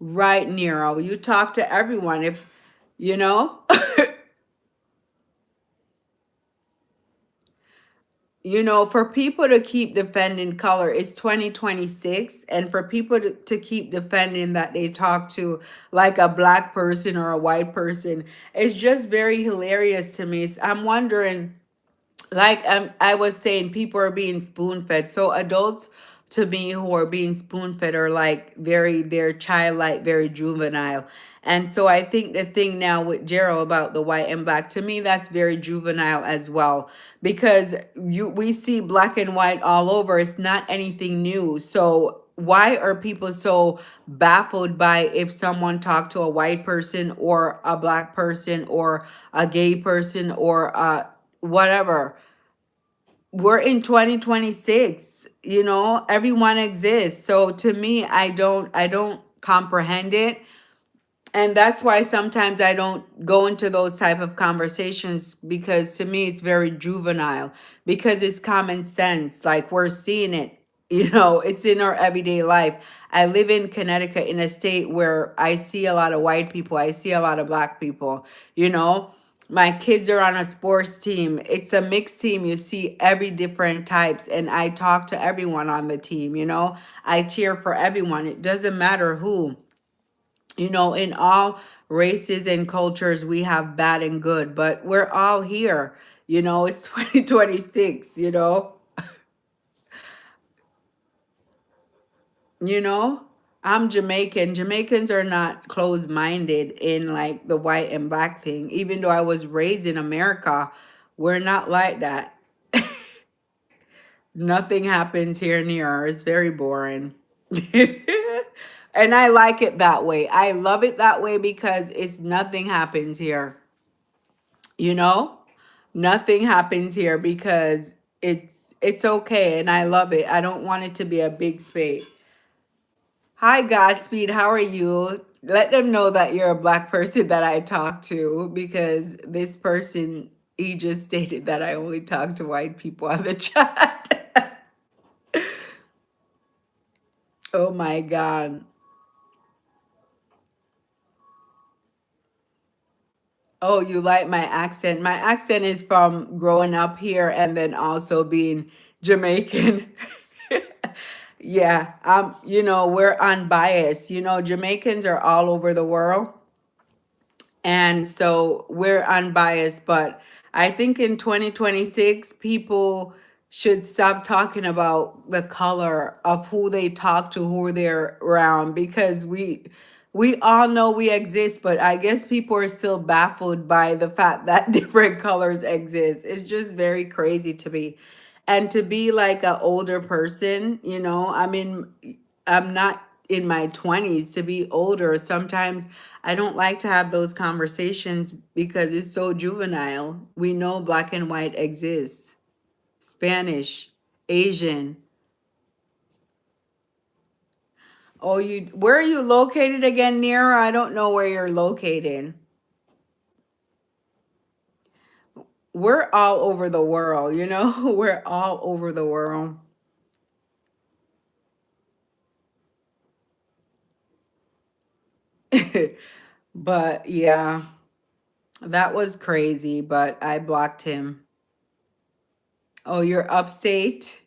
Speaker 1: Right, Nero. You talk to everyone if you know. You know, for people to keep defending color, it's 2026. And for people to keep defending that they talk to like a black person or a white person, it's just very hilarious to me. I'm wondering, like I was saying, people are being spoon fed. So adults to me who are being spoon fed are like they're childlike, very juvenile. And so I think the thing now with Gerald about the white and black, to me, that's very juvenile as well, because we see black and white all over. It's not anything new. So why are people so baffled by if someone talked to a white person or a black person or a gay person or whatever? We're in 2026, you know, everyone exists. So to me, I don't comprehend it. And that's why sometimes I don't go into those type of conversations, because to me it's very juvenile, because it's common sense. Like, we're seeing it, you know, it's in our everyday life. I live in Connecticut, in a state where I see a lot of white people, I see a lot of black people, you know. My kids are on a sports team. It's a mixed team. You see every different types, and I talk to everyone on the team, you know. I cheer for everyone. It doesn't matter who. You know, in all races and cultures, we have bad and good, but we're all here. You know, it's 2026, you know? You know? I'm Jamaican. Jamaicans are not closed-minded in like the white and black thing. Even though I was raised in America, we're not like that. Nothing happens here near. It's very boring. And I like it that way. I love it that way because it's nothing happens here. You know, nothing happens here because it's okay, and I love it. I don't want it to be a big space. Hi, Godspeed, how are you? Let them know that you're a black person that I talk to, because this person, he just stated that I only talk to white people on the chat. Oh my god. Oh, you like my accent? My accent is from growing up here and then also being Jamaican. Yeah, we're unbiased. Jamaicans are all over the world. And so we're unbiased, but I think in 2026, people should stop talking about the color of who they talk to, who they're around, because we all know we exist, but I guess people are still baffled by the fact that different colors exist. It's just very crazy to me. And to be like an older person, I mean, I'm not in my 20s, to be older. Sometimes I don't like to have those conversations because it's so juvenile. We know black and white exists. Spanish, Asian. Oh, where are you located again, Nira? I don't know where you're located. We're all over the world, We're all over the world. But yeah, that was crazy, but I blocked him. Oh, you're upstate?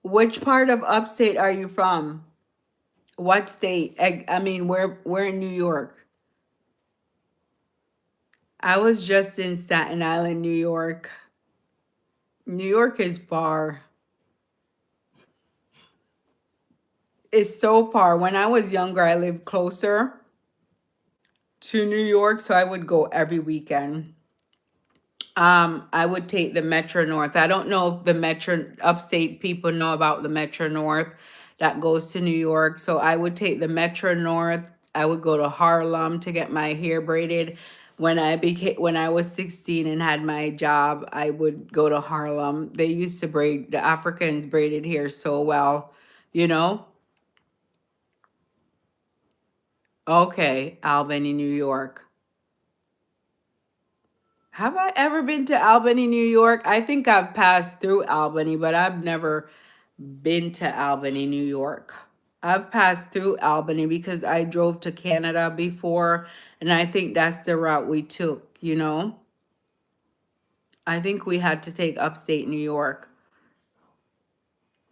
Speaker 1: Which part of upstate are you from? What state? I mean, where in New York? I was just in Staten Island, New York. New York is far. It's so far. When I was younger, I lived closer to New York, so I would go every weekend. I would take the Metro North. I don't know if the Metro upstate people know about the Metro North that goes to New York. So I would take the Metro North. I would go to Harlem to get my hair braided. When I was 16 and had my job, I would go to Harlem. They used to braid, the Africans braided hair so well, you know? Okay, Albany, New York. Have I ever been to Albany, New York? I think I've passed through Albany, but I've never been to Albany, New York. I've passed through Albany because I drove to Canada before, and I think that's the route we took. I think we had to take upstate New York.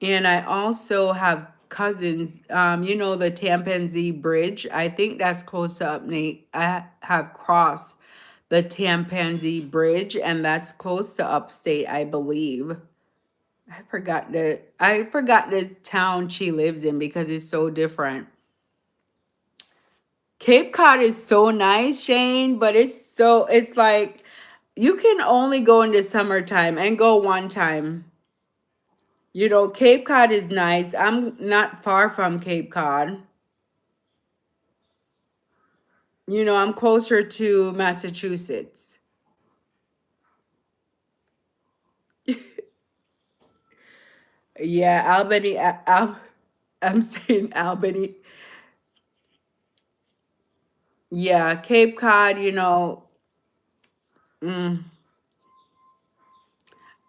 Speaker 1: And I also have cousins, the Tampanzee Bridge. I think that's close to Upnate. I have crossed the Tampanzee Bridge, and that's close to upstate, I believe. I forgot the town she lives in because it's so different. Cape Cod is so nice, Shane, but it's like you can only go in the summertime and go one time. Cape Cod is nice. I'm not far from Cape Cod. I'm closer to Massachusetts. Yeah, Albany. I'm saying Albany. Yeah, Cape Cod. Mm,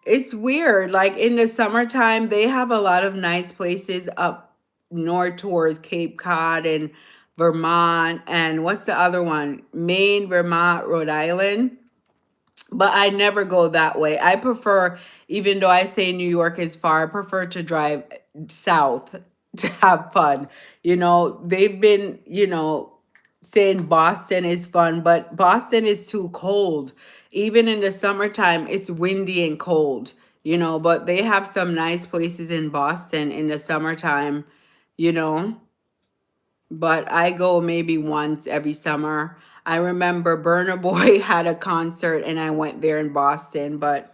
Speaker 1: it's weird. Like in the summertime, they have a lot of nice places up north towards Cape Cod and Vermont. And what's the other one? Maine, Vermont, Rhode Island. But I never go that way. I prefer, even though I say New York is far, I prefer to drive south to have fun. They've been, saying Boston is fun, but Boston is too cold. Even in the summertime, it's windy and cold, but they have some nice places in Boston in the summertime, you know but I go maybe once every summer. I remember Burner Boy had a concert and I went there in Boston, but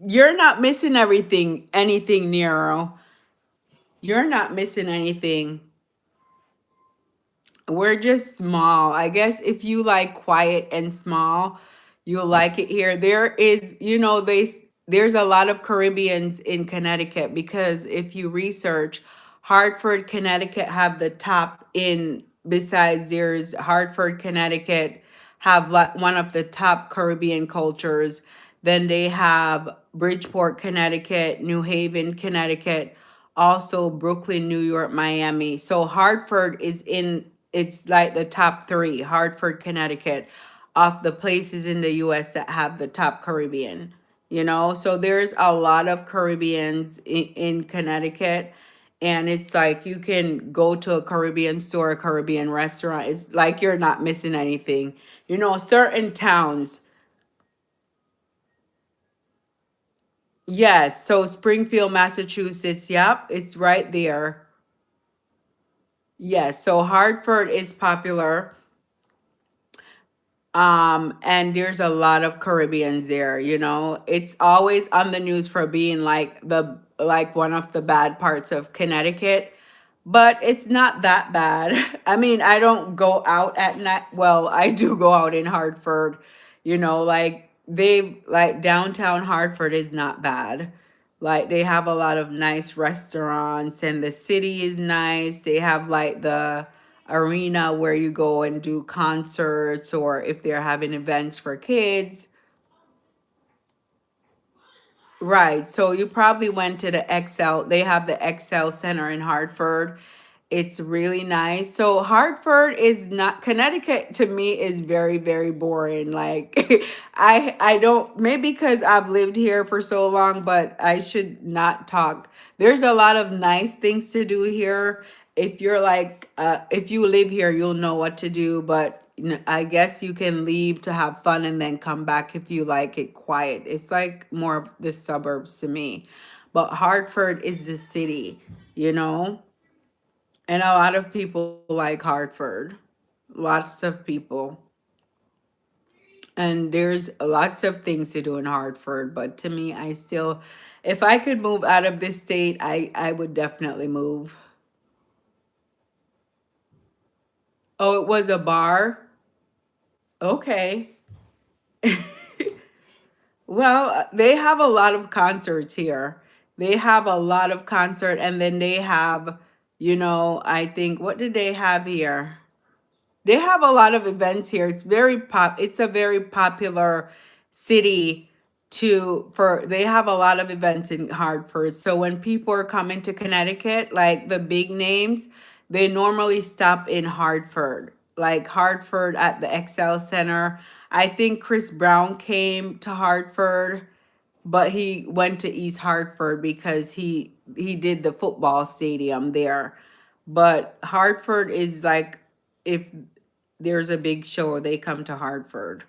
Speaker 1: you're not missing anything, Nero. You're not missing anything. We're just small. I guess if you like quiet and small, you'll like it here. There's a lot of Caribbeans in Connecticut because if you research, Hartford, Connecticut have the top in besides there's Hartford, Connecticut have one of the top Caribbean cultures. Then they have Bridgeport, Connecticut, New Haven, Connecticut, also Brooklyn, New York, Miami. So Hartford is in it's like the top three, Hartford, Connecticut. of the places in the US that have the top Caribbean, you know? So there's a lot of Caribbeans in Connecticut. And it's like you can go to a Caribbean store, a Caribbean restaurant. It's like you're not missing anything. You know, certain towns. Yes. So Springfield, Massachusetts. Yep. It's right there. Yes. So Hartford is popular. And there's a lot of Caribbeans there, you know. It's always on the news for being like one of the bad parts of Connecticut, but it's not that bad. I mean, I don't go out at night. Well, I do go out in Hartford, you know, like they like downtown Hartford is not bad. Like they have a lot of nice restaurants and the city is nice. They have like the arena where you go and do concerts or if they're having events for kids. Right. So you probably went to the XL. They have the XL Center in Hartford. It's really nice. So Hartford is not Connecticut to me is very, very boring. Like I don't maybe because I've lived here for so long, but I should not talk. There's a lot of nice things to do here. If you're like if you live here, you'll know what to do, but I guess you can leave to have fun and then come back if you like it quiet. It's like more of the suburbs to me. But Hartford is the city, you know? And a lot of people like Hartford. Lots of people. And there's lots of things to do in Hartford. But to me, I still, if I could move out of this state, I would definitely move. Oh, it was a bar? Okay. Well, they have a lot of concerts here. They have a lot of concert and then they have, you know, I think what did they have here? They have a lot of events here. It's a very popular city to for they have a lot of events in Hartford. So when people are coming to Connecticut, like the big names, they normally stop in Hartford. Like Hartford at the XL Center. I think Chris Brown came to Hartford, but he went to East Hartford because he did the football stadium there. But Hartford is like if there's a big show, they come to Hartford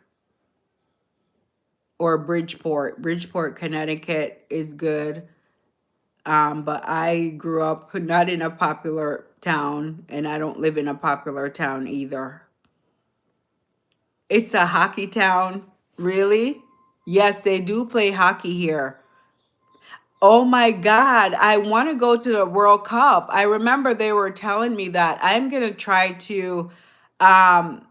Speaker 1: or Bridgeport. Bridgeport, Connecticut is good. But I grew up not in a popular town, and I don't live in a popular town either. It's a hockey town. Really? Yes, they do play hockey here. Oh my God, I want to go to the World Cup. I remember they were telling me that. I'm going to try to um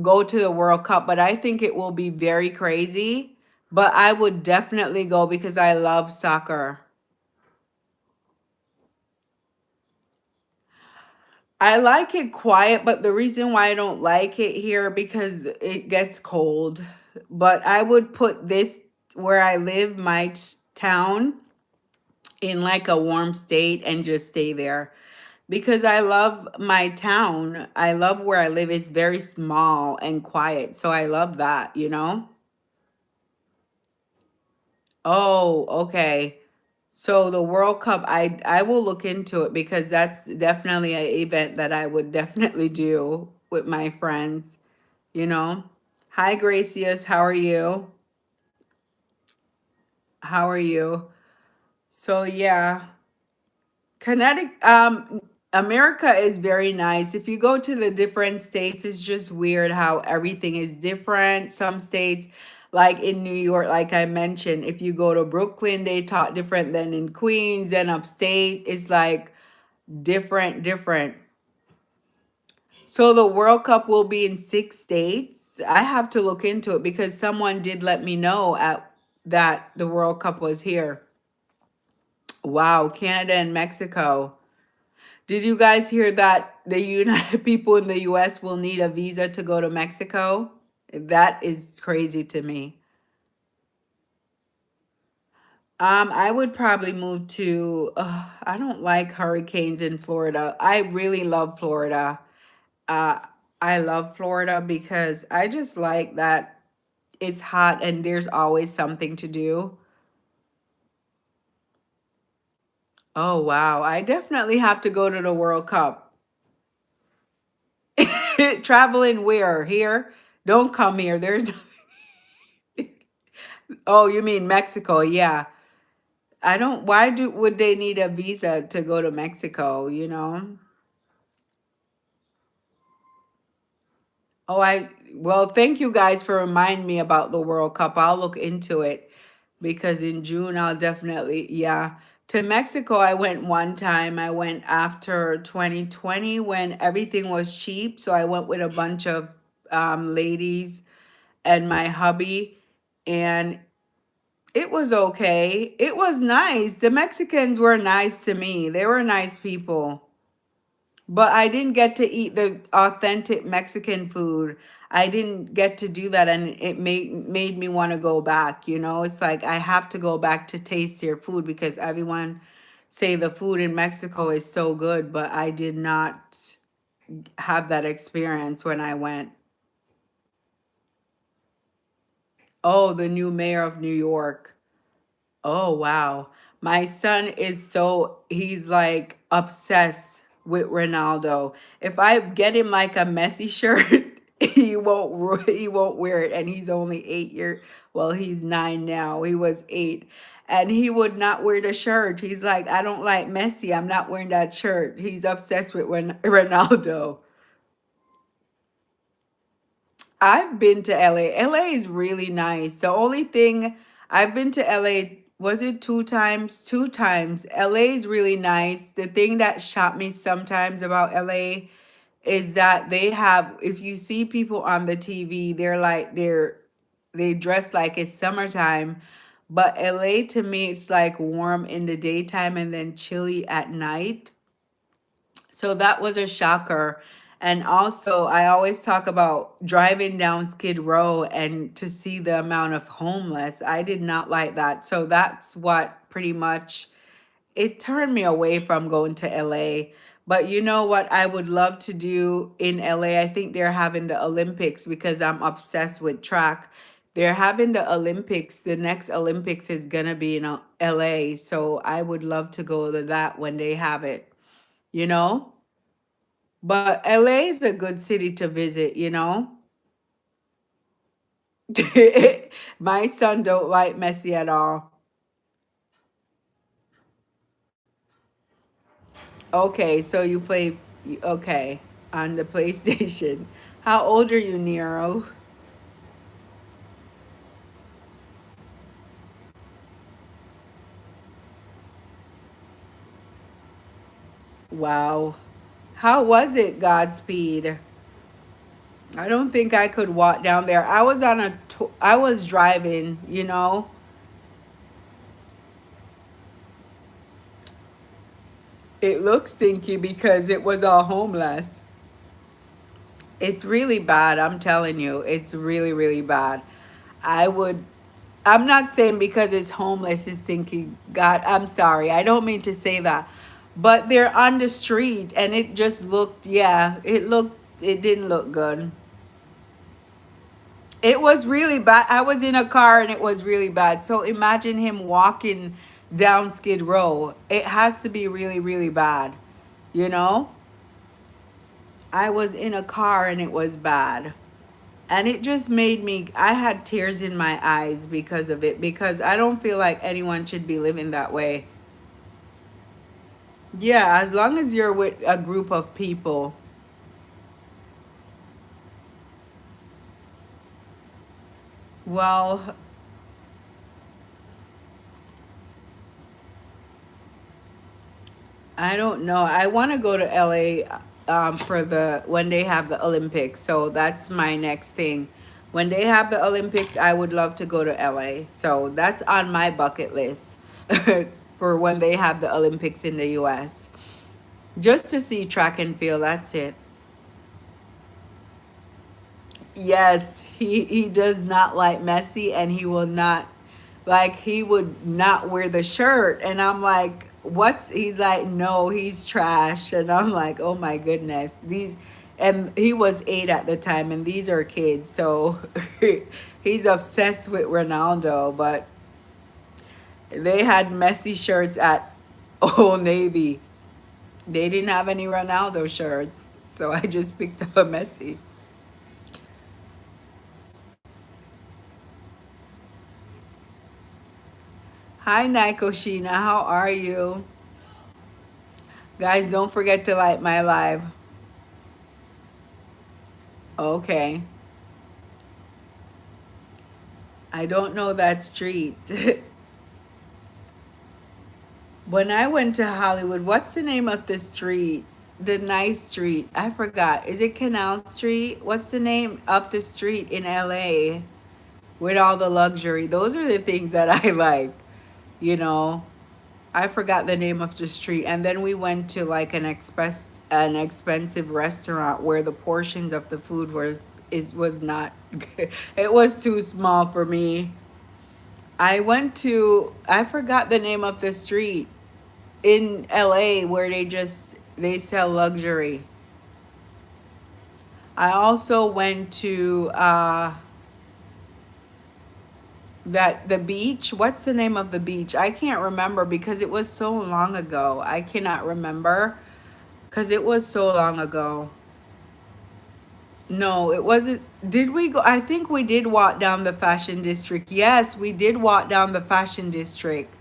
Speaker 1: go to the World Cup, but I think it will be very crazy. But I would definitely go because I love soccer. I like it quiet, but the reason why I don't like it here because it gets cold. But I would put this where I live, my town, in like a warm state and just stay there because I love my town. I love where I live. It's very small and quiet. So I love that, you know? Oh, okay. So the World Cup, I will look into it because that's definitely an event that I would definitely do with my friends, you know. Hi Gracias, how are you? How are you? So yeah, Connecticut, America is very nice. If you go to the different states, it's just weird how everything is different. Some states, like in New York, like I mentioned, if you go to Brooklyn, they talk different than in Queens and upstate. It's like different. So the World Cup will be in 6 states. I have to look into it because someone did let me know at that the World Cup was here. Wow, Canada and Mexico. Did you guys hear that the United people in the US will need a visa to go to Mexico? That is crazy to me. I would probably move to I don't like hurricanes in Florida. I really love Florida. Uh I love Florida because I just like that it's hot and there's always something to do. Oh, wow. I definitely have to go to the World Cup. Traveling where? Here? Don't come here. There's Oh, you mean Mexico? Yeah. I don't why do would they need a visa to go to Mexico, you know? Oh, I well, thank you guys for reminding me about the World Cup. I'll look into it because in June I'll definitely, yeah. To Mexico, I went one time. I went after 2020 when everything was cheap. So I went with a bunch of ladies and my hubby, and it was okay. It was nice. The Mexicans were nice to me. They were nice people. But I didn't get to eat the authentic Mexican food. I didn't get to do that, and it made me want to go back, you know? It's like I have to go back to taste their food because everyone say the food in Mexico is so good, but I did not have that experience when I went. Oh, the new mayor of New York. Oh, wow. My son is he's like obsessed with Ronaldo. If I get him like a Messi shirt, he won't wear it. And he's only 8 years, well, he's 9 now. He was 8. And he would not wear the shirt. He's like, I don't like Messi. I'm not wearing that shirt. He's obsessed with Ronaldo. I've been to LA. LA is really nice. The only thing I've been to LA, was it 2 times? 2 times. LA is really nice. The thing that shocked me sometimes about LA is that they have, if you see people on the TV, they dress like it's summertime. But LA to me, it's like warm in the daytime and then chilly at night. So that was a shocker. And also, I always talk about driving down Skid Row and to see the amount of homeless. I did not like that. So that's what pretty much it turned me away from going to LA. But you know what I would love to do in LA? I think they're having the Olympics because I'm obsessed with track. They're having the Olympics. The next Olympics is going to be in LA. So I would love to go to that when they have it, you know? But LA is a good city to visit, you know? My son don't like Messi at all. Okay, so you play okay on the PlayStation. How old are you, Nero? Wow. How was it, Godspeed? I don't think I could walk down there. I was driving, you know. It looks stinky because it was all homeless. It's really bad, I'm telling you. It's really, really bad. I would I'm not saying because it's homeless it's thinking, God, I'm sorry. I don't mean to say that. But they're on the street and it just looked, yeah, it didn't look good. It was really bad. I was in a car and it was really bad. So imagine him walking down Skid Row. It has to be really, really bad. You know? I was in a car and it was bad. And it just made me, I had tears in my eyes because of it, because I don't feel like anyone should be living that way. Yeah, as long as you're with a group of people. Well, I don't know. I want to go to LA for the when they have the Olympics. So that's my next thing. When they have the Olympics, I would love to go to LA. So that's on my bucket list for when they have the Olympics in the US. Just to see track and field, that's it. Yes, he does not like Messi and he will not like he would not wear the shirt and I'm like, what's he's like, no, he's trash, and I'm like, oh my goodness. These And he was 8 at the time, and these are kids, so he's obsessed with Ronaldo. But they had Messi shirts at Old Navy. They didn't have any Ronaldo shirts, so I just picked up a Messi. Hi, Nikoshina. How are you? Guys, don't forget to like my live. Okay. I don't know that street. When I went to Hollywood, what's the name of the street? The nice street. I forgot. Is it Canal Street? What's the name of the street in LA with all the luxury? Those are the things that I like, you know. I forgot the name of the street. And then we went to like an expensive restaurant where the portions of the food was not good. It was too small for me. I forgot the name of the street in LA where they sell luxury. I also went to that the beach. What's the name of the beach? I can't remember because it was so long ago. I cannot remember because it was so long ago. No, it wasn't. Did we go? I think we did walk down the fashion district. Yes, we did walk down the fashion district.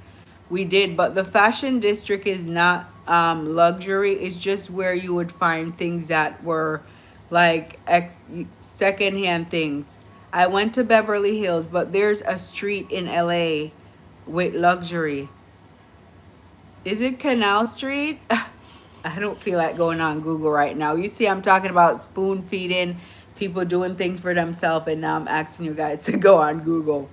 Speaker 1: We did, but the fashion district is not luxury. It's just where you would find things that were like secondhand things. I went to Beverly Hills, but there's a street in LA with luxury. Is it Canal Street? I don't feel like going on Google right now. You see, I'm talking about spoon feeding, people doing things for themselves, and now I'm asking you guys to go on Google.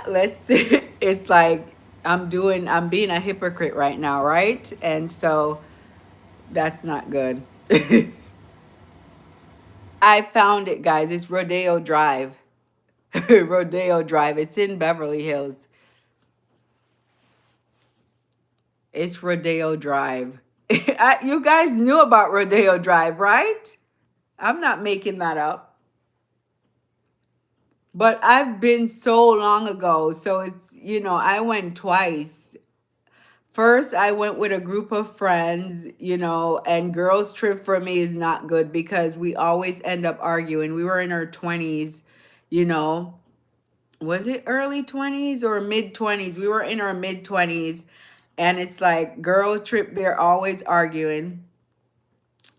Speaker 1: Let's see. It's like I'm being a hypocrite right now, right? And so that's not good. I found it, guys. It's Rodeo Drive. Rodeo Drive. It's in Beverly Hills. It's Rodeo Drive. You guys knew about Rodeo Drive, right? I'm not making that up. But I've been so long ago. So I went twice. First, I went with a group of friends, and girls' trip for me is not good because we always end up arguing. We were in our 20s, you know. Was it early 20s or mid 20s? We were in our mid 20s, and it's like girl trip, they're always arguing.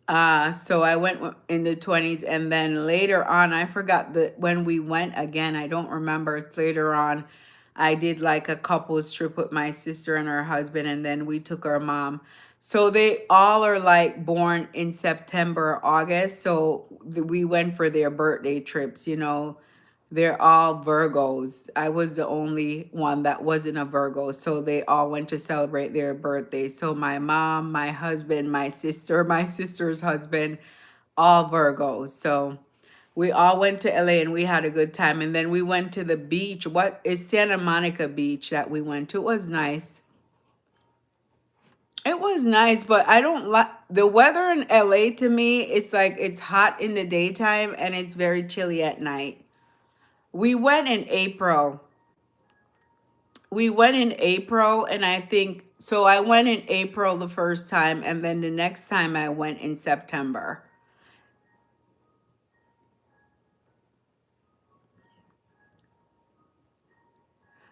Speaker 1: So I went in the 20s, and then later on, I forgot when we went again. I don't remember. It's later on. I did like a couples trip with my sister and her husband, and then we took our mom. So they all are like born in September, August. So we went for their birthday trips. They're all Virgos. I was the only one that wasn't a Virgo. So they all went to celebrate their birthday. So my mom, my husband, my sister's husband, all Virgos. So we all went to LA and we had a good time. And then we went to the beach. It's Santa Monica Beach that we went to. It was nice. It was nice, but I don't like the weather in LA. To me, it's like it's hot in the daytime and it's very chilly at night. We went in April. We went in April, and I think so. I went in April the first time, and then the next time I went in September.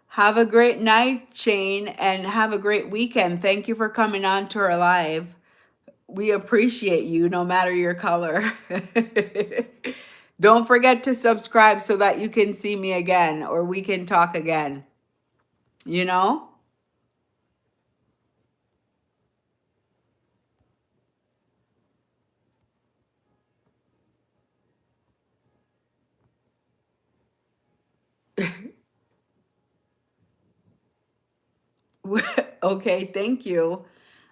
Speaker 1: Have a great night, Shane, and have a great weekend. Thank you for coming on to our live. We appreciate you no matter your color. Don't forget to subscribe so that you can see me again or we can talk again. You know? Okay, thank you.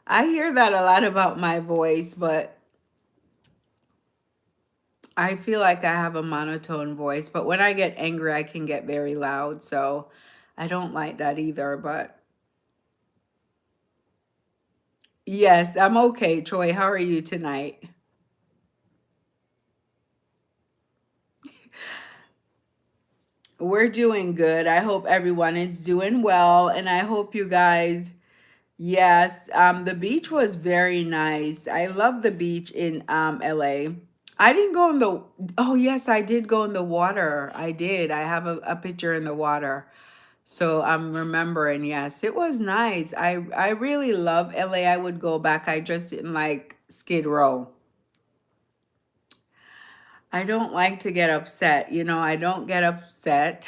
Speaker 1: I hear that a lot about my voice, but I feel like I have a monotone voice. But when I get angry, I can get very loud. So I don't like that either. But Yes, I'm okay, Troy. How are you tonight? We're doing good. I hope everyone is doing well, and I hope you guys. Yes, the beach was very nice. I love the beach in LA. I didn't go in the. Oh yes, I did go in the water. I did. I have a picture in the water. So I'm remembering. Yes, it was nice. I really love LA. I would go back. I just didn't like Skid Row. I don't like to get upset. I don't get upset.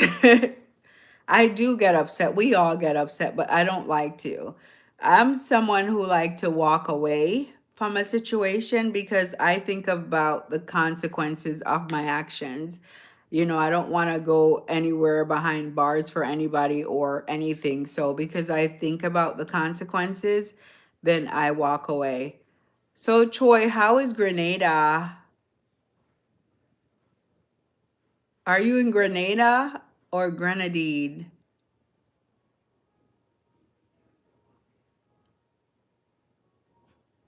Speaker 1: I do get upset. We all get upset, but I don't like to. I'm someone who like to walk away from a situation because I think about the consequences of my actions. I don't want to go anywhere behind bars for anybody or anything. So because I think about the consequences, then I walk away. So Troy, how is Grenada? Are you in Grenada or Grenadine?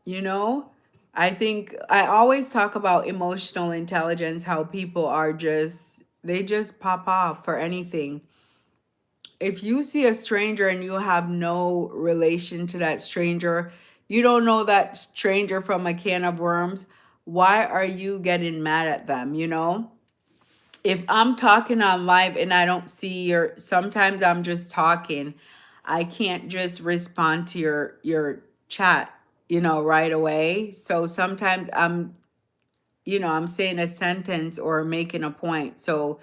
Speaker 1: You know, I think I always talk about emotional intelligence, how people are they just pop off for anything. If you see a stranger and you have no relation to that stranger, you don't know that stranger from a can of worms, why are you getting mad at them, If I'm talking on live and I don't see sometimes I'm just talking, I can't just respond to your chat, right away. So sometimes I'm saying a sentence or making a point. So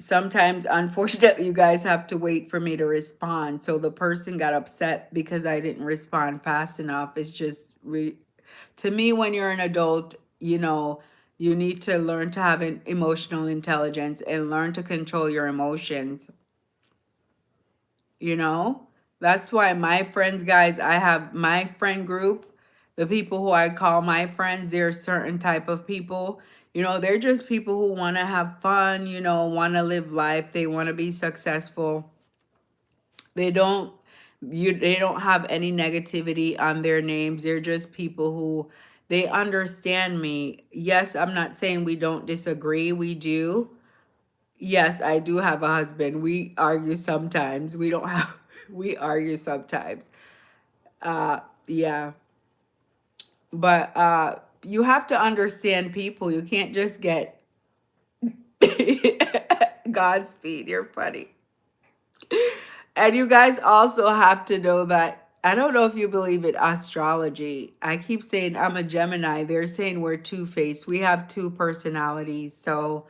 Speaker 1: sometimes unfortunately you guys have to wait for me to respond. So the person got upset because I didn't respond fast enough. It's just to me, when you're an adult, you need to learn to have an emotional intelligence and learn to control your emotions, you know? That's why my friends, guys, I have my friend group, the people who I call my friends, they're certain type of people. They're just people who want to have fun, want to live life, they want to be successful. They don't have any negativity on their names. They're just people who they understand me. Yes, I'm not saying we don't disagree. We do. Yes, I do have a husband. We argue sometimes. We don't have we argue sometimes. Uh yeah. But you have to understand people. You can't just get Godspeed. You're funny. And you guys also have to know that I don't know if you believe in astrology. I keep saying I'm a Gemini. They're saying we're two-faced. We have two personalities. So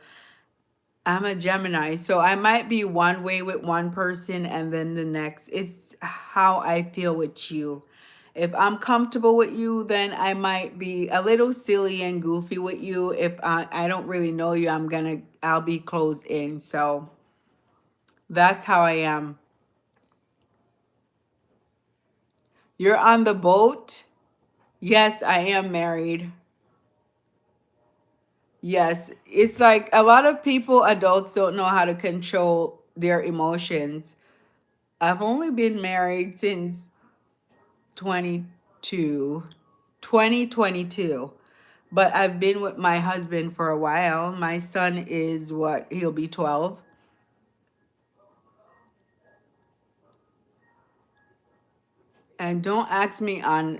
Speaker 1: I'm a Gemini. So I might be one way with one person and then the next. It's how I feel with you. If I'm comfortable with you, then I might be a little silly and goofy with you. If I don't really know you, I'll be closed in. So that's how I am. You're on the boat? Yes, I am married. Yes, it's like a lot of people, adults, don't know how to control their emotions. I've only been married since 22, 2022, but I've been with my husband for a while. My son is what? He'll be 12. And don't ask me on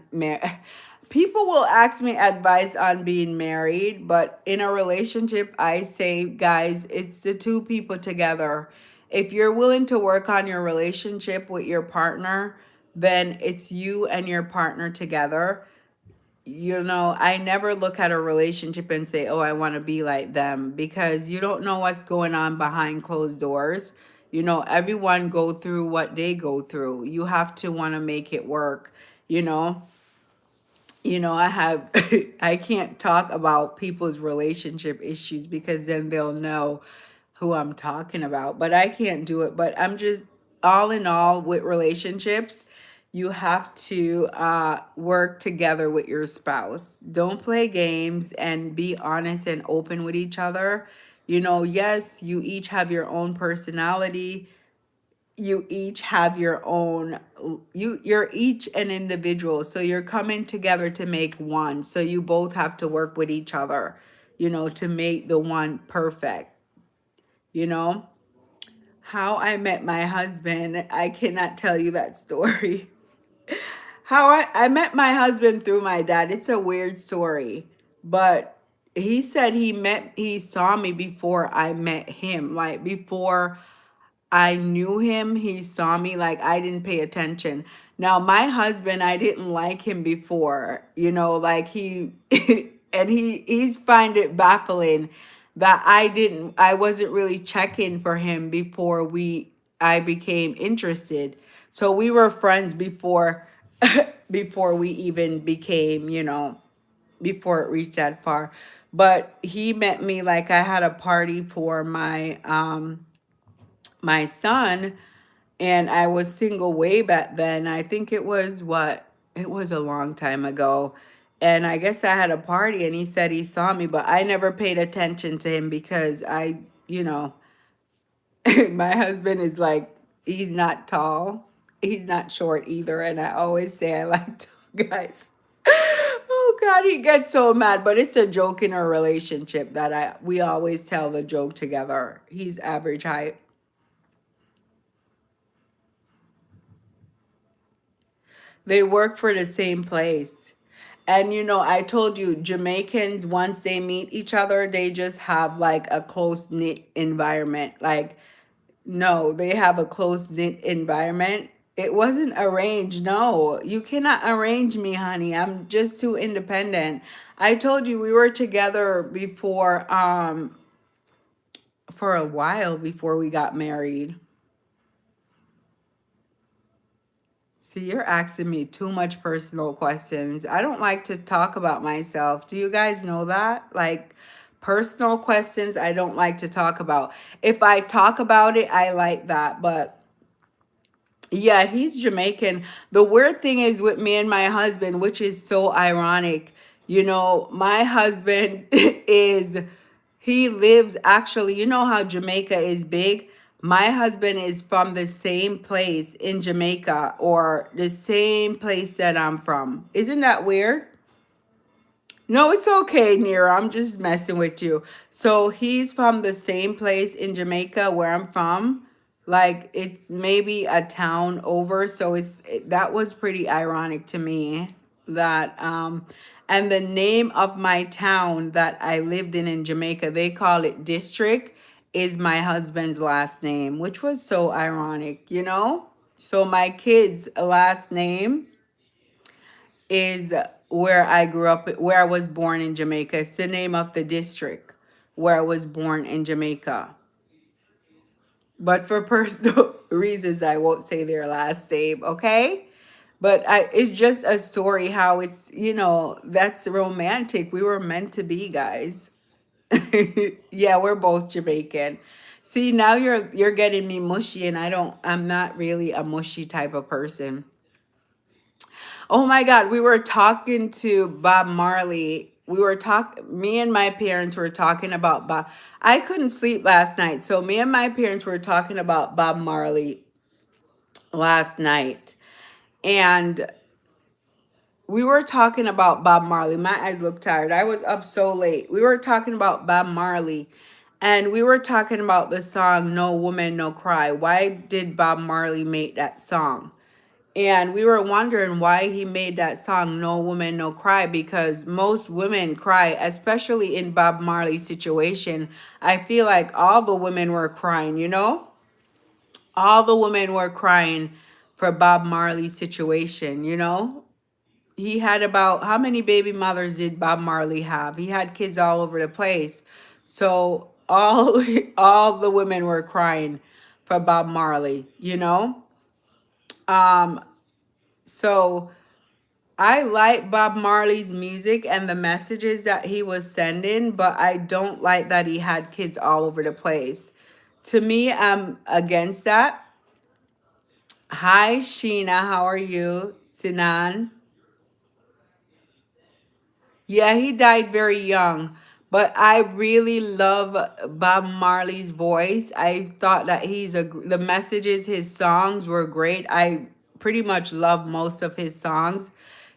Speaker 1: people will ask me advice on being married, but in a relationship, I say, guys, it's the two people together. If you're willing to work on your relationship with your partner, then it's you and your partner together. I never look at a relationship and say, "Oh, I want to be like them," because you don't know what's going on behind closed doors. Everyone go through what they go through. You have to want to make it work, you know. I have I can't talk about people's relationship issues because then they'll know who I'm talking about, but I can't do it. But I'm just all in all with relationships, you have to work together with your spouse. Don't play games and be honest and open with each other. Yes, you each have your own personality. you each have your own, you're each an individual, so you're coming together to make one, so you both have to work with each other, to make the one perfect. you know how I met my husband, I cannot tell you that story. How I met my husband through my dad. It's a weird story, but he said he saw me before I met him. Like before I knew him, he saw me, like I didn't pay attention. Now, my husband, I didn't like him before, like he and he's find it baffling that I wasn't really checking for him before we I became interested. So we were friends before before we even became, before it reached that far. But he met me, like I had a party for my son, and I was single way back then. I think it was what? It was a long time ago. And I guess I had a party and he said he saw me, but I never paid attention to him because you know, my husband is like, he's not tall. He's not short either. And I always say I like tall guys. Oh God, he gets so mad, but it's a joke in our relationship that we always tell the joke together. He's average height. They work for the same place. And I told you, Jamaicans, once they meet each other, they just have like a close knit environment. Like, no, they have a close knit environment. It wasn't arranged. No, you cannot arrange me, honey. I'm just too independent. I told you we were together before, for a while before we got married. See, you're asking me too much personal questions. I don't like to talk about myself. Do you guys know that? Like, personal questions, I don't like to talk about. If I talk about it, I like that. But yeah, he's Jamaican. The weird thing is with me and my husband, which is so ironic, my husband he lives actually, how Jamaica is big? My husband is from the same place in Jamaica, or the same place that I'm from. Isn't that weird? No, it's okay, Nira. I'm just messing with you. So he's from the same place in Jamaica where I'm from. Like it's maybe a town over. So that was pretty ironic to me that and the name of my town that I lived in Jamaica, they call it District, is my husband's last name, which was so ironic. So my kid's last name is where I grew up, where I was born in Jamaica. It's the name of the district where I was born in Jamaica. But for personal reasons, I won't say their last name, okay? But it's just a story how that's romantic. We were meant to be, guys. Yeah, we're both Jamaican. See, now you're getting me mushy, and I'm not really a mushy type of person. Oh my God, we were talking to Bob Marley. Me and my parents were talking about Bob. I couldn't sleep last night. So me and my parents were talking about Bob Marley last night. And we were talking about Bob Marley. My eyes look tired. I was up so late. We were talking about Bob Marley. And we were talking about the song No Woman, No Cry. Why did Bob Marley make that song? And we were wondering why he made that song, No Woman, No Cry, because most women cry, especially in Bob Marley's situation. I feel like all the women were crying. All the women were crying for Bob Marley's situation. He had about, how many baby mothers did Bob Marley have? He had kids all over the place. So all all the women were crying for Bob Marley. Um, so I like Bob Marley's music and the messages that he was sending, but I don't like that he had kids all over the place. To me, I'm against that. Hi, Sheena. How are you? Sinan. Yeah, he died very young. But I really love Bob Marley's voice. I thought that the messages, his songs were great. I pretty much love most of his songs,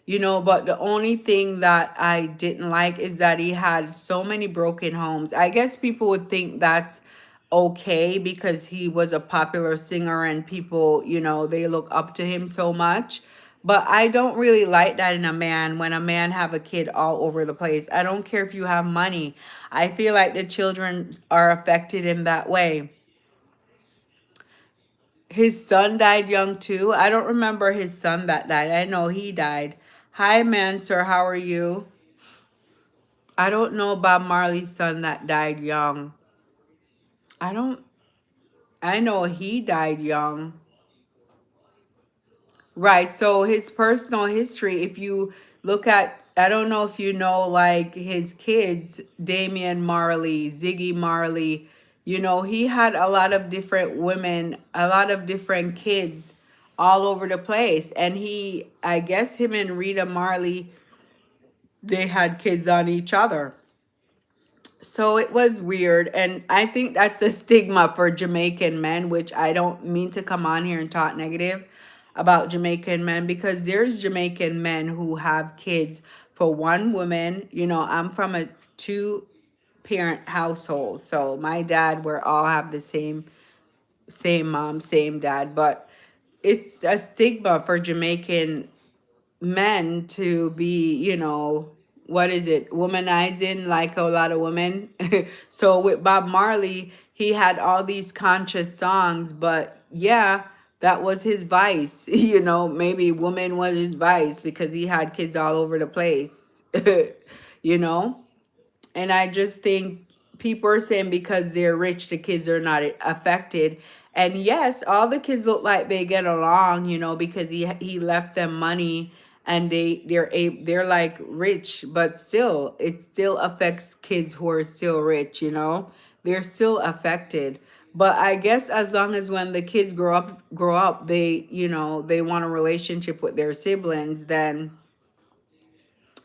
Speaker 1: but the only thing that I didn't like is that he had so many broken homes. I guess people would think that's okay because he was a popular singer and people, they look up to him so much. But I don't really like that in a man when a man have a kid all over the place. I don't care if you have money. I feel like the children are affected in that way. His son died young too. I don't remember his son that died. I know he died. Hi, Mansur. How are you? I don't know Bob Marley's son that died young. I don't, I know he died young. Right. So his personal history, if you look at, I don't know if you know, like his kids, Damian Marley, Ziggy Marley, he had a lot of different women, a lot of different kids all over the place. And I guess him and Rita Marley, they had kids on each other. So it was weird. And I think that's a stigma for Jamaican men, which I don't mean to come on here and talk negative about Jamaican men because there's Jamaican men who have kids for one woman. I'm from a two parent household. So my dad, we're all have the same mom, same dad, but it's a stigma for Jamaican men to be, what is it, womanizing like a lot of women. So with Bob Marley, he had all these conscious songs, but yeah, that was his vice. Maybe woman was his vice because he had kids all over the place, you know? And I just think people are saying because they're rich, the kids are not affected. And yes, all the kids look like they get along, because he left them money and they're like rich, but still it still affects kids who are still rich. They're still affected. But I guess as long as when the kids grow up, they want a relationship with their siblings, then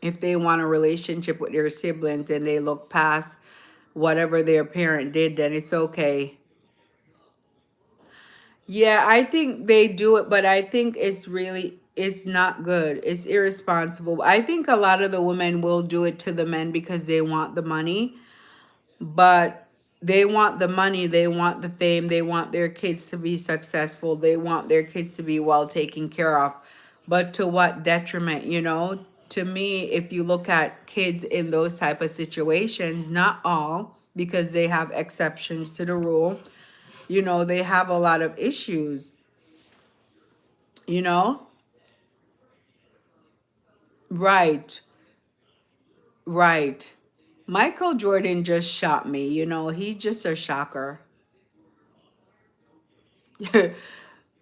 Speaker 1: if they want a relationship with their siblings and they look past whatever their parent did, then it's okay. Yeah, I think they do it, but I think it's not good. It's irresponsible. I think a lot of the women will do it to the men because they want the money, but they want the money, they want the fame, they want their kids to be successful, they want their kids to be well taken care of. But to what detriment? To me, if you look at kids in those type of situations, not all, because they have exceptions to the rule, they have a lot of issues, you know? Right, right. Michael Jordan just shot me, he's just a shocker.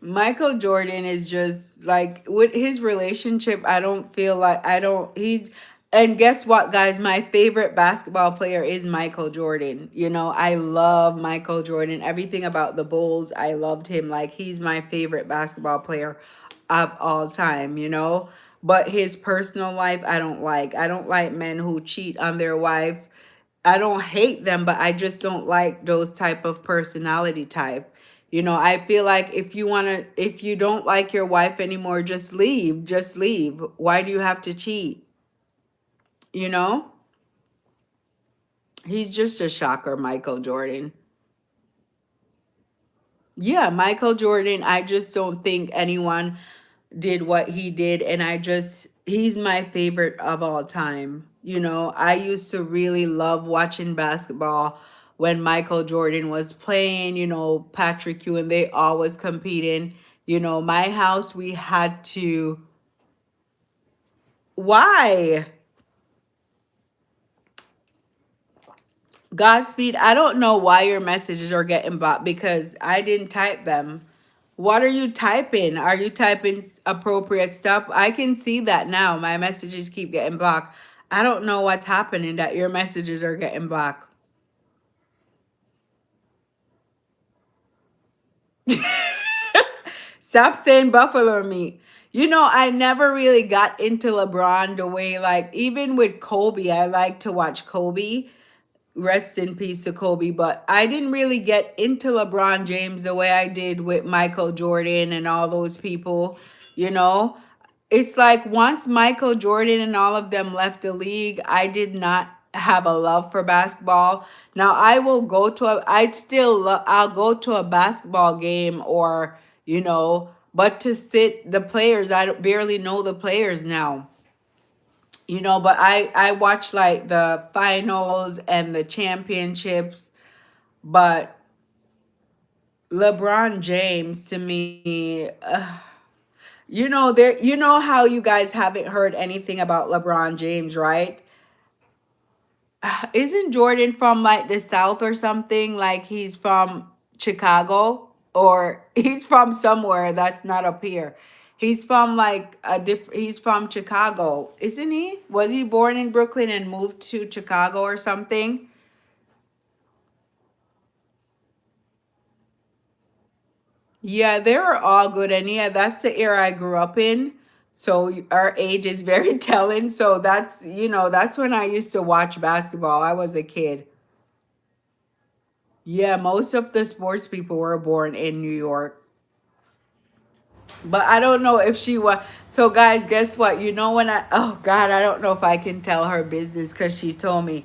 Speaker 1: Michael Jordan is just like with his relationship, I don't feel like I don't he's and guess what, guys? My favorite basketball player is Michael Jordan. I love Michael Jordan. Everything about the Bulls, I loved him. Like he's my favorite basketball player of all time. But his personal life, I don't like. I don't like men who cheat on their wife. I don't hate them, but I just don't like those type of personality type. I feel like if you don't like your wife anymore, just leave. Just leave. Why do you have to cheat? You know? He's just a shocker, Michael Jordan. Yeah, Michael Jordan, I just don't think anyone did what he did, and he's my favorite of all time. I used to really love watching basketball when Michael Jordan was playing, Patrick Ewing, they always competing. My house, we had to. Why? Godspeed, I don't know why your messages are getting blocked because I didn't type them. What are you typing? Are you typing appropriate stuff? I can see that now. My messages keep getting blocked. I don't know what's happening that your messages are getting blocked. Stop saying buffalo meat. I never really got into LeBron the way, like, even with Kobe, I like to watch Kobe. rest in peace to Kobe, but I didn't really get into LeBron James the way I did with Michael Jordan and all those people, you know. It's like once Michael Jordan and all of them left the league, I did not have a love for basketball. Now I will go to a I'd still I'll go to a basketball game or, but to sit the players, barely know the players now. But I watch like the finals and the championships, but LeBron James to me, how you guys haven't heard anything about LeBron James, right? Isn't Jordan from like the South or something? Like he's from Chicago or he's from somewhere that's not up here. He's from like he's from Chicago, isn't he? Was he born in Brooklyn and moved to Chicago or something? Yeah, they were all good. And yeah, that's the era I grew up in. So our age is very telling. So that's when I used to watch basketball. I was a kid. Yeah, most of the sports people were born in New York. But I don't know if she was. So, guys, guess what? Oh God, I don't know if I can tell her business because she told me.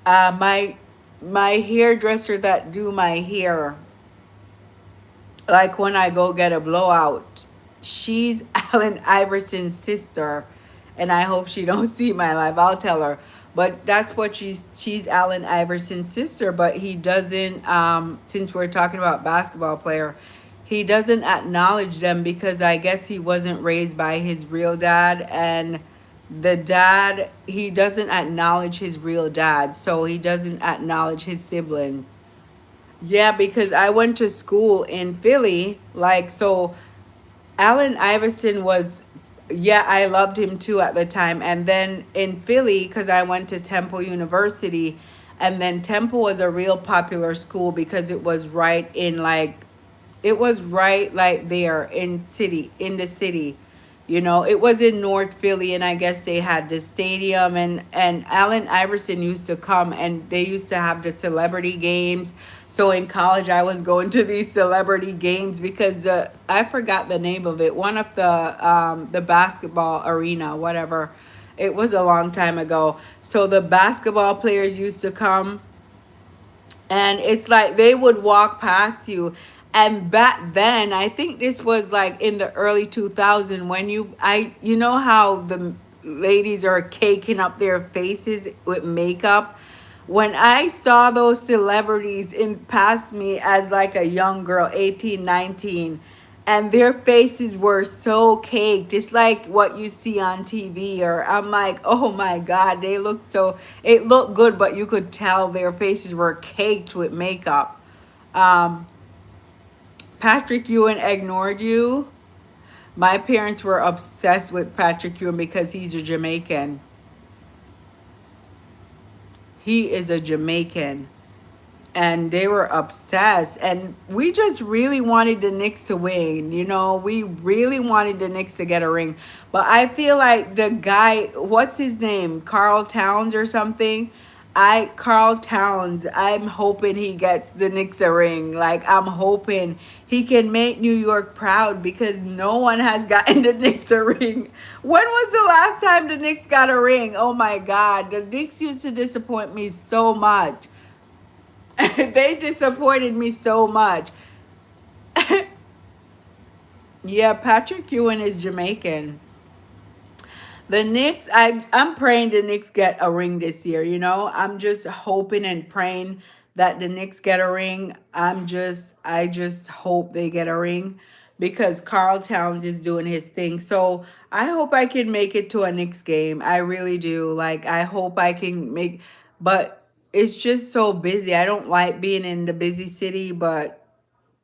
Speaker 1: My hairdresser that do my hair, like when I go get a blowout, she's Allen Iverson's sister, and I hope she don't see my live. I'll tell her. But that's what she's Allen Iverson's sister, but he doesn't since we're talking about basketball player, he doesn't acknowledge them because I guess he wasn't raised by his real dad, and the dad, he doesn't acknowledge his real dad, so he doesn't acknowledge his sibling. Yeah, because I went to school in Philly. Like, so Allen Iverson was, yeah, I loved him too at the time. And then in Philly, because I went to Temple University, and then Temple was a real popular school because it was right like there in the city. It was in North Philly, and I guess they had the stadium, and Allen Iverson used to come, and they used to have the celebrity games. So in college, I was going to these celebrity games because I forgot the name of it. One of the basketball arena, whatever. It was a long time ago. So the basketball players used to come, and it's like they would walk past you. And back then, I think this was like in the early 2000, when you know how the ladies are caking up their faces with makeup. When I saw those celebrities in past me as like a young girl, 18, 19, and their faces were so caked, just like what you see on TV, or I'm like, oh my God, it looked good, but you could tell their faces were caked with makeup. Um, Patrick Ewing ignored you. My parents were obsessed with Patrick Ewing because he's a Jamaican. He is a Jamaican. And they were obsessed. And we just really wanted the Knicks to win. We really wanted the Knicks to get a ring. But I feel like the guy, what's his name? Carl Towns or something? Carl Towns, I'm hoping he gets the Knicks a ring. Like, I'm hoping he can make New York proud because no one has gotten the Knicks a ring. When was the last time the Knicks got a ring? Oh my God. The Knicks used to disappoint me so much. They disappointed me so much. Yeah, Patrick Ewing is Jamaican. The Knicks, I'm praying the Knicks get a ring this year, I'm just hoping and praying that the Knicks get a ring. I just hope they get a ring because Carl Towns is doing his thing. So I hope I can make it to a Knicks game. I really do. Like, I hope I can but it's just so busy. I don't like being in the busy city, but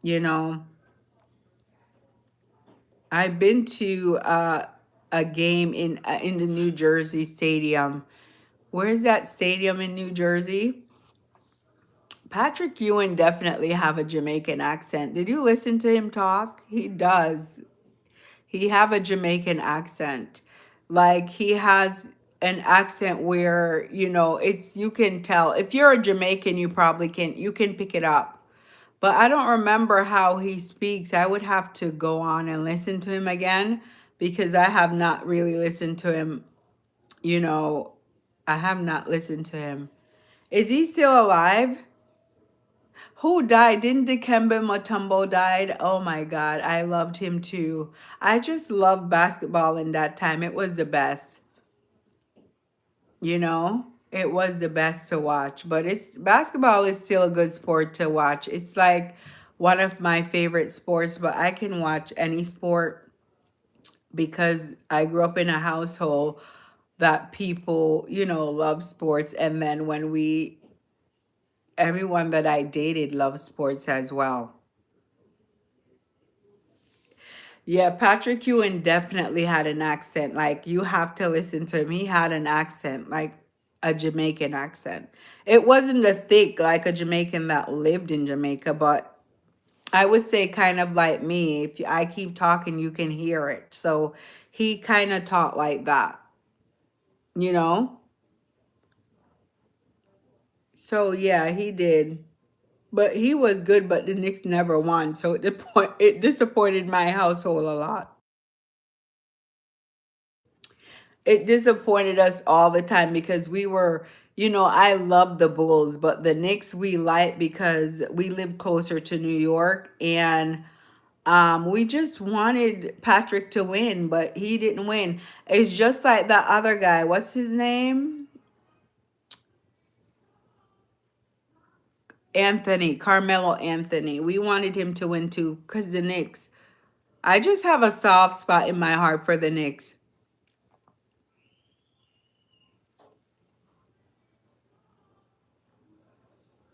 Speaker 1: you know, I've been to a game in the New Jersey stadium. Where is that stadium in New Jersey? Patrick Ewing definitely have a Jamaican accent. Did you listen to him talk? He does. He have a Jamaican accent. Like he has an accent where, you know, it's, you can tell. If you're a Jamaican, you probably can, you can pick it up. But I don't remember how he speaks. I would have to go on and listen to him again because I have not really listened to him, you know, I have not listened to him. Is he still alive? Who died? Didn't Dikembe Mutombo died? Oh my God, I loved him too. I just loved basketball in that time. It was the best, you know? It was the best to watch. But it's, basketball is still a good sport to watch. It's like one of my favorite sports, but I can watch any sport because I grew up in a household that people, you know, love sports. And then when we, everyone that I dated loved sports as well. Yeah, Patrick Ewing definitely had an accent. Like, you have to listen to him. He had an accent, like a Jamaican accent. It wasn't a thick, like a Jamaican that lived in Jamaica, but I would say kind of like me. If I keep talking, you can hear it. So he kind of talked like that, you know? So yeah, he did. But he was good, but the Knicks never won. So it disappointed my household a lot. It disappointed us all the time because we were, you know, I love the Bulls, but the Knicks we like because we live closer to New York, and we just wanted Patrick to win, but he didn't win. It's just like that other guy. What's his name? Anthony, Carmelo Anthony. We wanted him to win too because the Knicks. I just have a soft spot in my heart for the Knicks.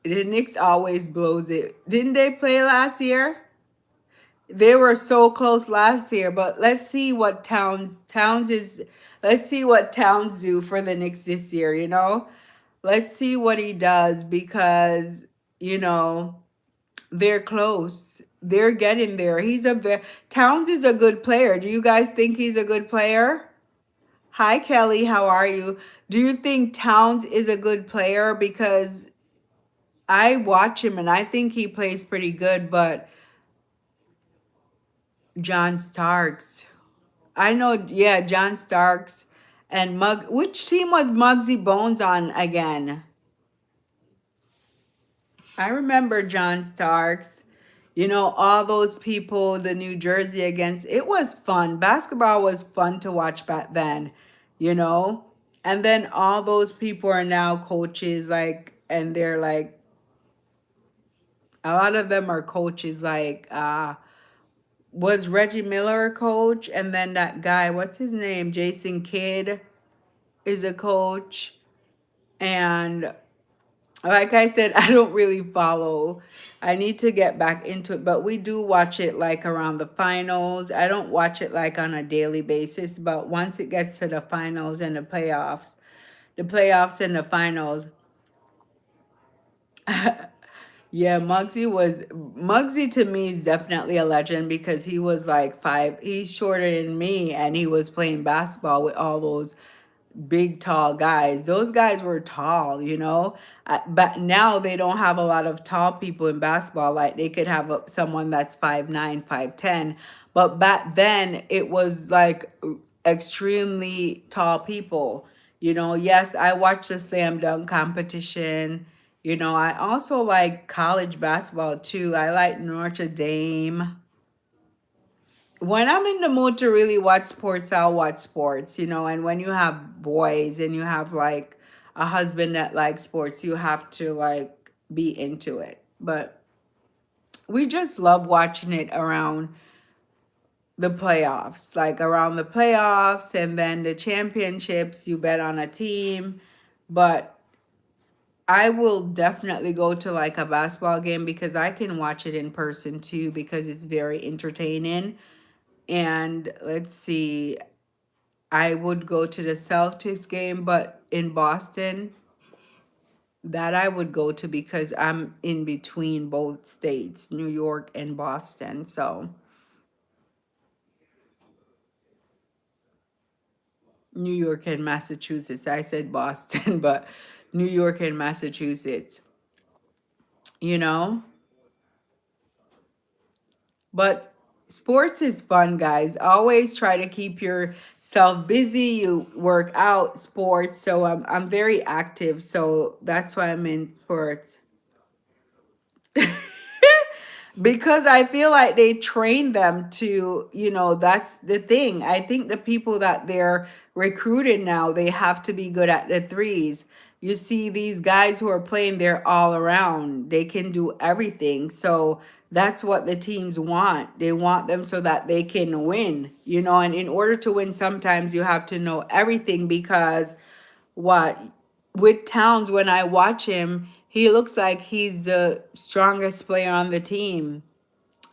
Speaker 1: The Knicks always blows it. Didn't they play last year? They were so close last year, but let's see what Towns is. Let's see what Towns do for the Knicks this year. You know, let's see what he does because, you know, they're close. They're getting there. Towns is a good player. Do you guys think he's a good player? Hi Kelly, how are you? Do you think Towns is a good player? Because I watch him and I think he plays pretty good, but John Starks. I know, yeah, John Starks and Which team was Muggsy Bones on again? I remember John Starks. You know, all those people, the New Jersey against, it was fun. Basketball was fun to watch back then, you know? And then all those people are now coaches, like, and they're like, a lot of them are coaches, like, was Reggie Miller a coach? And then that guy, what's his name? Jason Kidd is a coach. And like I said, I don't really follow. I need to get back into it, but we do watch it like around the finals. I don't watch it like on a daily basis, but once it gets to the finals and the playoffs and the finals, yeah, Muggsy to me is definitely a legend because he was like he's shorter than me and he was playing basketball with all those big tall guys. Those guys were tall, you know. But now they don't have a lot of tall people in basketball. Like they could have someone that's 5'9", 5'10". But back then it was like extremely tall people. You know, yes, I watched the slam dunk competition. You know, I also like college basketball too. I like Notre Dame. When I'm in the mood to really watch sports, I'll watch sports, you know. And when you have boys and you have like a husband that likes sports, you have to like be into it. But we just love watching it around the playoffs, like around the playoffs and then the championships. You bet on a team. But I will definitely go to like a basketball game because I can watch it in person too because it's very entertaining. And let's see, I would go to the Celtics game, but in Boston, that I would go to because I'm in between both states, New York and Boston. So, New York and Massachusetts. I said Boston, but New York and Massachusetts, you know? But sports is fun, guys. Always try to keep yourself busy. You work out, sports. So I'm very active. So that's why I'm in sports. Because I feel like they train them to, that's the thing. I think the people that they're recruiting now, they have to be good at the threes. You see these guys who are playing, they're all around. They can do everything. So that's what the teams want. They want them so that they can win, and in order to win, sometimes you have to know everything because what with Towns, when I watch him, he looks like he's the strongest player on the team.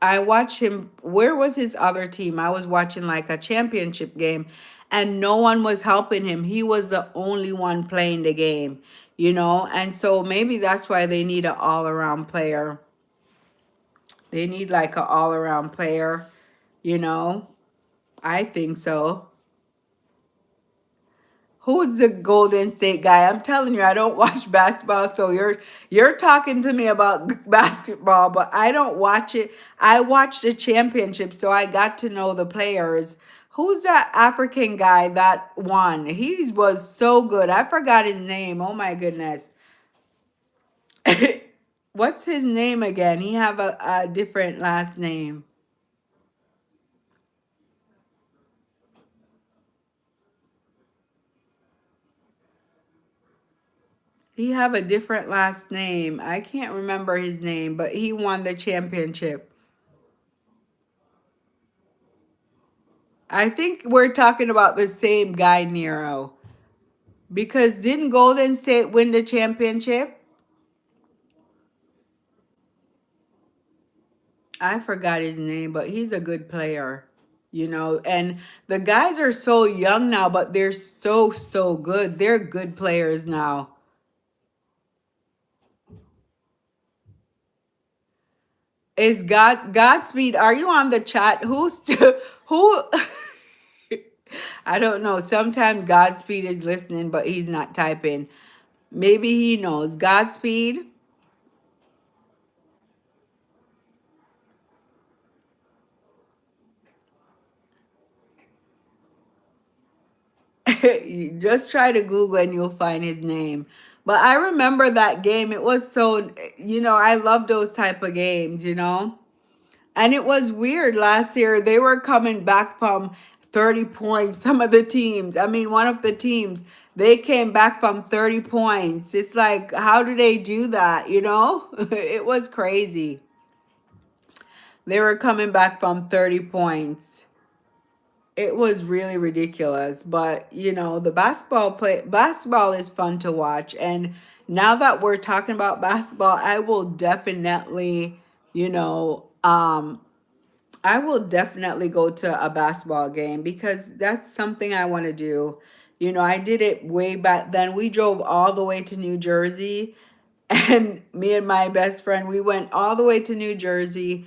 Speaker 1: I watch him. Where was his other team? I was watching like a championship game and no one was helping him. He was the only one playing the game. And so maybe that's why they need an all around player. They need like an all around player, you know? I think so. Who's the Golden State guy? I'm telling you, I don't watch basketball, so you're talking to me about basketball, but I don't watch it. I watch the championship, so I got to know the players. Who's that African guy that won? He was so good. I forgot his name. Oh my goodness. What's his name again? He have a different last name. He have a different last name. I can't remember his name, but he won the championship. I think we're talking about the same guy, Nero. Because didn't Golden State win the championship? I forgot his name, but he's a good player. And the guys are so young now, but they're so, so good. They're good players now. Is Godspeed? Are you on the chat? Who? I don't know. Sometimes Godspeed is listening, but he's not typing. Maybe he knows. Godspeed. Just try to Google and you'll find his name. But I remember that game. It was so, I love those type of games. And it was weird last year. They were coming back from 30 points. Some of the teams, I mean, one of the teams, they came back from 30 points. It's like, how do they do that? It was crazy. They were coming back from 30 points. It was really ridiculous, but the basketball is fun to watch. And now that we're talking about basketball, you know, um I will definitely go to a basketball game because that's something I want to do. I did it way back then. We drove all the way to New Jersey and me and my best friend, we went all the way to New Jersey.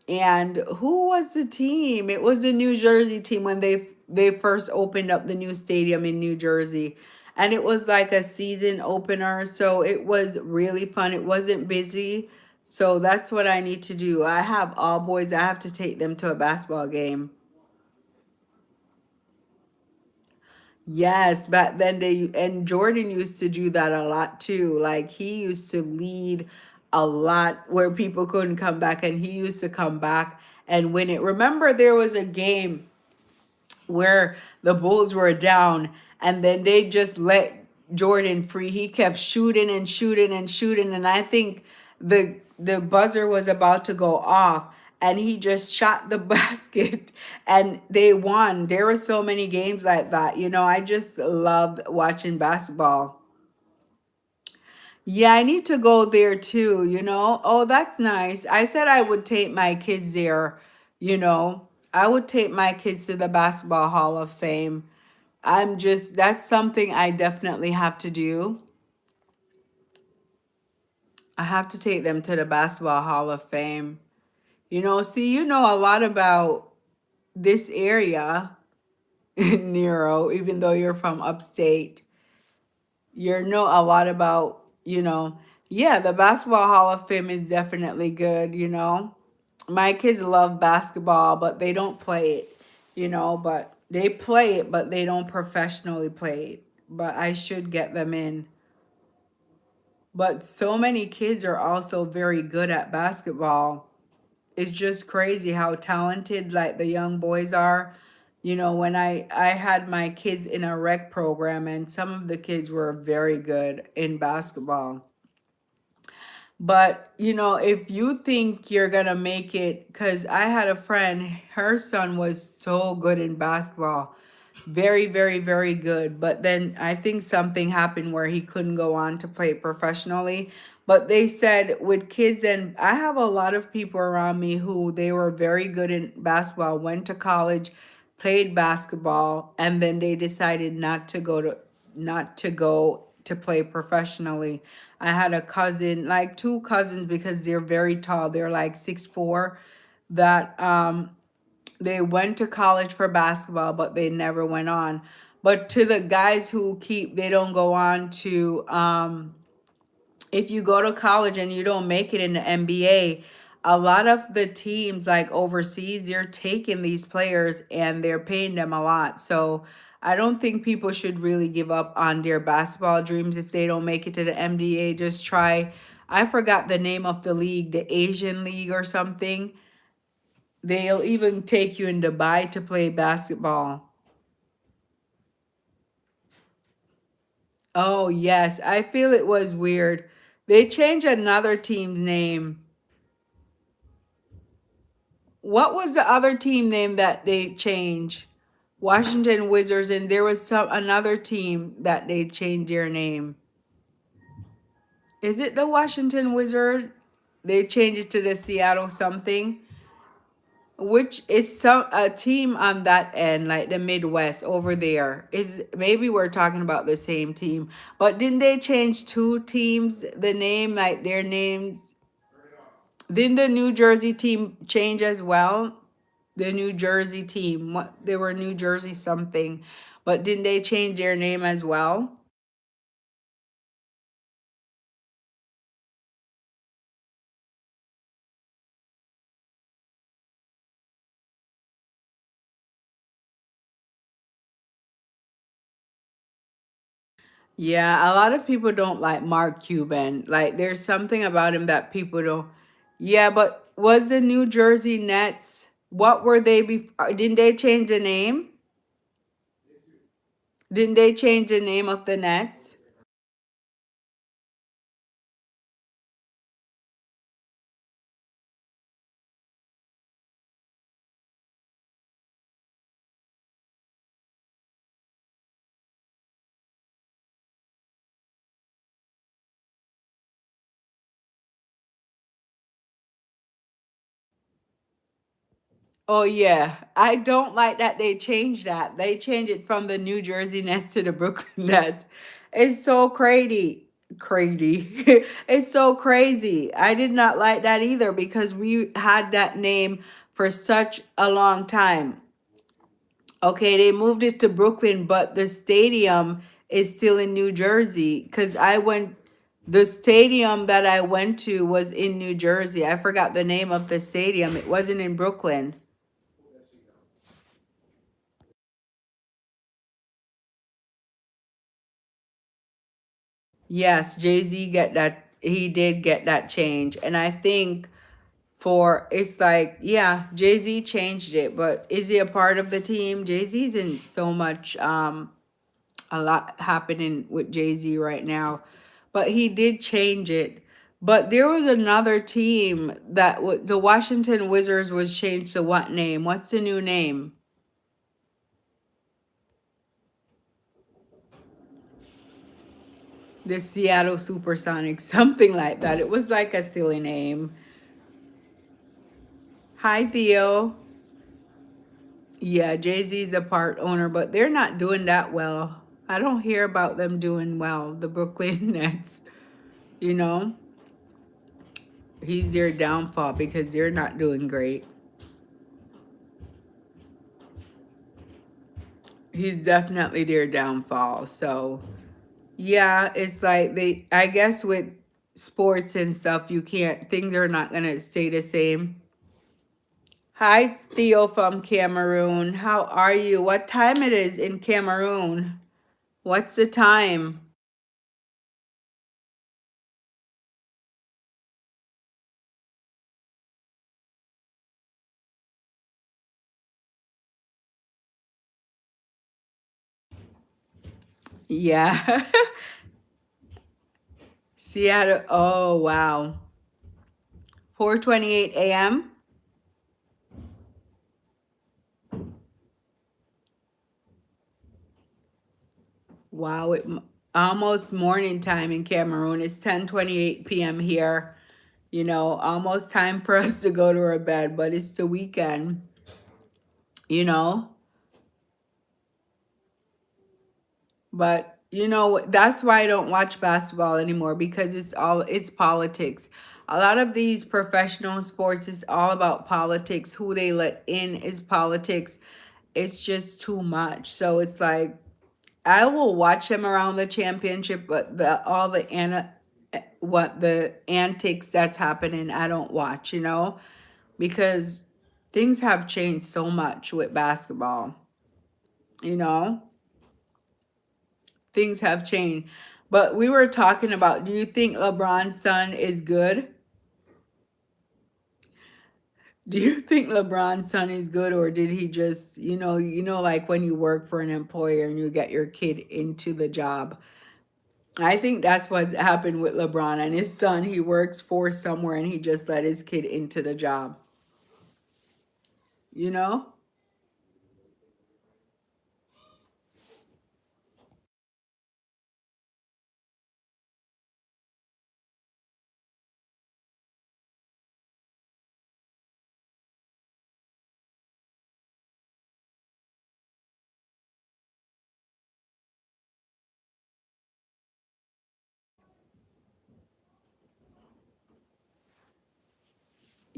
Speaker 1: And who was the team? It was the New Jersey team when they first opened up the new stadium in New Jersey. And it was like a season opener, so it was really fun. It wasn't busy. So that's what I need to do. I have all boys. I have to take them to a basketball game. Yes, back then and Jordan used to do that a lot too. Like he used to lead a lot where people couldn't come back and he used to come back and win it. Remember there was a game where the Bulls were down and then they just let Jordan free. He kept shooting and shooting and shooting and I think the buzzer was about to go off and he just shot the basket and they won. There were so many games like that. I just loved watching basketball. Yeah, I need to go there too. Oh, that's nice. I said I would take my kids there, you know. I would take my kids to the Basketball Hall of Fame. That's something I definitely have to do. I have to take them to the Basketball Hall of Fame. See, you know a lot about this area. Nero, even though you're from upstate. You know a lot about, yeah, the Basketball Hall of Fame is definitely good, My kids love basketball, but they don't play it, but they play it, but they don't professionally play it. But I should get them in. But so many kids are also very good at basketball. It's just crazy how talented like the young boys are. When I had my kids in a rec program, and some of the kids were very good in basketball. But, if you think you're going to make it, because I had a friend, her son was so good in basketball. Very, very, very good. But then I think something happened where he couldn't go on to play professionally. But they said with kids, and I have a lot of people around me who they were very good in basketball, went to college, played basketball, and then they decided not to play professionally. I had a cousin, like two cousins, because they're very tall. They're like 6'4", that they went to college for basketball, but they never went on. But to the guys who they don't go on to, if you go to college and you don't make it in the NBA, a lot of the teams like overseas, they're taking these players and they're paying them a lot. So I don't think people should really give up on their basketball dreams if they don't make it to the NBA. Just try. I forgot the name of the league, the Asian League or something. They'll even take you in Dubai to play basketball. Oh, yes. I feel it was weird. They changed another team's name. What was the other team name that they changed? Washington Wizards, and there was another team that they changed their name. Is it the Washington Wizard? They changed it to the Seattle something, which is a team on that end, like the Midwest over there. Is maybe we're talking about the same team, but didn't they change two teams? The name, like their names. Didn't the New Jersey team change as well? The New Jersey team, what they were New Jersey something, but didn't they change their name as well? Yeah, a lot of people don't like Mark Cuban. Like there's something about him that people don't. Yeah, but was the New Jersey Nets, what were they before? Didn't they change the name? Didn't they change the name of the Nets? Oh yeah, I don't like that they changed that. They changed it from the New Jersey Nets to the Brooklyn Nets. It's so crazy. Crazy. It's so crazy. I did not like that either because we had that name for such a long time. Okay, they moved it to Brooklyn, but the stadium is still in New Jersey because the stadium that I went to was in New Jersey. I forgot the name of the stadium. It wasn't in Brooklyn. Yes, Jay-Z get that. He did get that change. And I think it's like, yeah, Jay-Z changed it, but is he a part of the team? Jay-Z's in so much, a lot happening with Jay-Z right now, but he did change it. But there was another team that the Washington Wizards was changed to what name? What's the new name? The Seattle Supersonics, something like that. It was like a silly name. Hi, Theo. Yeah, Jay-Z's a part owner, but they're not doing that well. I don't hear about them doing well, the Brooklyn Nets. You know, he's their downfall because they're not doing great. He's definitely their downfall. So yeah, it's like I guess with sports and stuff, you can't, things are not gonna stay the same. Hi, Theo from Cameroon. How are you? What time it is in Cameroon? What's the time? Yeah. Seattle. Oh, wow. 4:28 a.m. Wow, almost morning time in Cameroon. It's 10:28 p.m. here. You know, almost time for us to go to our bed, but it's the weekend, you know? But that's why I don't watch basketball anymore, because it's politics. A lot of these professional sports is all about politics. Who they let in is politics. It's just too much. So it's like I will watch them around the championship, but what the antics that's happening, I don't watch, because things have changed so much with basketball, you know? Things have changed. But we were talking about, do you think LeBron's son is good? Do you think LeBron's son is good, or did he just, like when you work for an employer and you get your kid into the job? I think that's what happened with LeBron and his son. He works for somewhere and he just let his kid into the job, you know?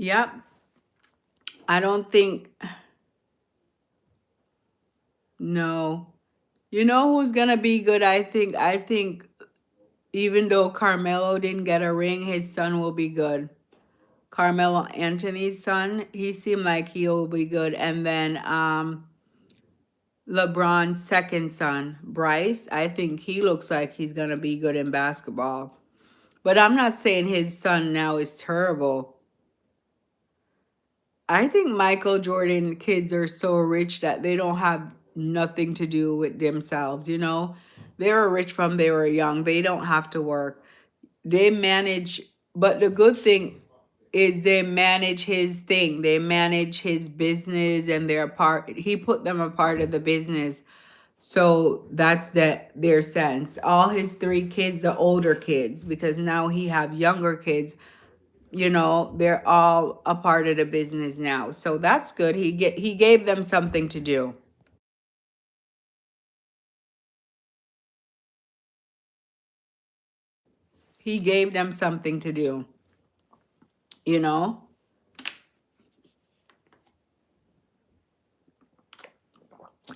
Speaker 1: Yep. I don't think, no. You know who's going to be good? I think even though Carmelo didn't get a ring, his son will be good. Carmelo Anthony's son, he seemed like he'll be good. And then LeBron's second son, Bryce, I think he looks like he's going to be good in basketball. But I'm not saying his son now is terrible. I think Michael Jordan kids are so rich that they don't have nothing to do with themselves. They were rich from they were young. They don't have to work. They manage, but the good thing is they manage his thing. They manage his business and they're part, he put them a part of the business. So that's their sense. All his three kids, the older kids, because now he have younger kids, they're all a part of the business now. So that's good. He gave them something to do. He gave them something to do, you know?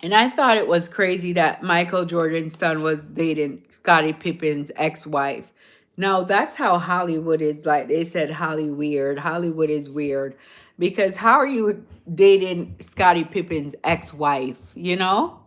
Speaker 1: And I thought it was crazy that Michael Jordan's son was dating Scottie Pippen's ex-wife. No, that's how Hollywood is. Like they said, Hollywood is weird. Because how are you dating Scottie Pippen's ex-wife, you know?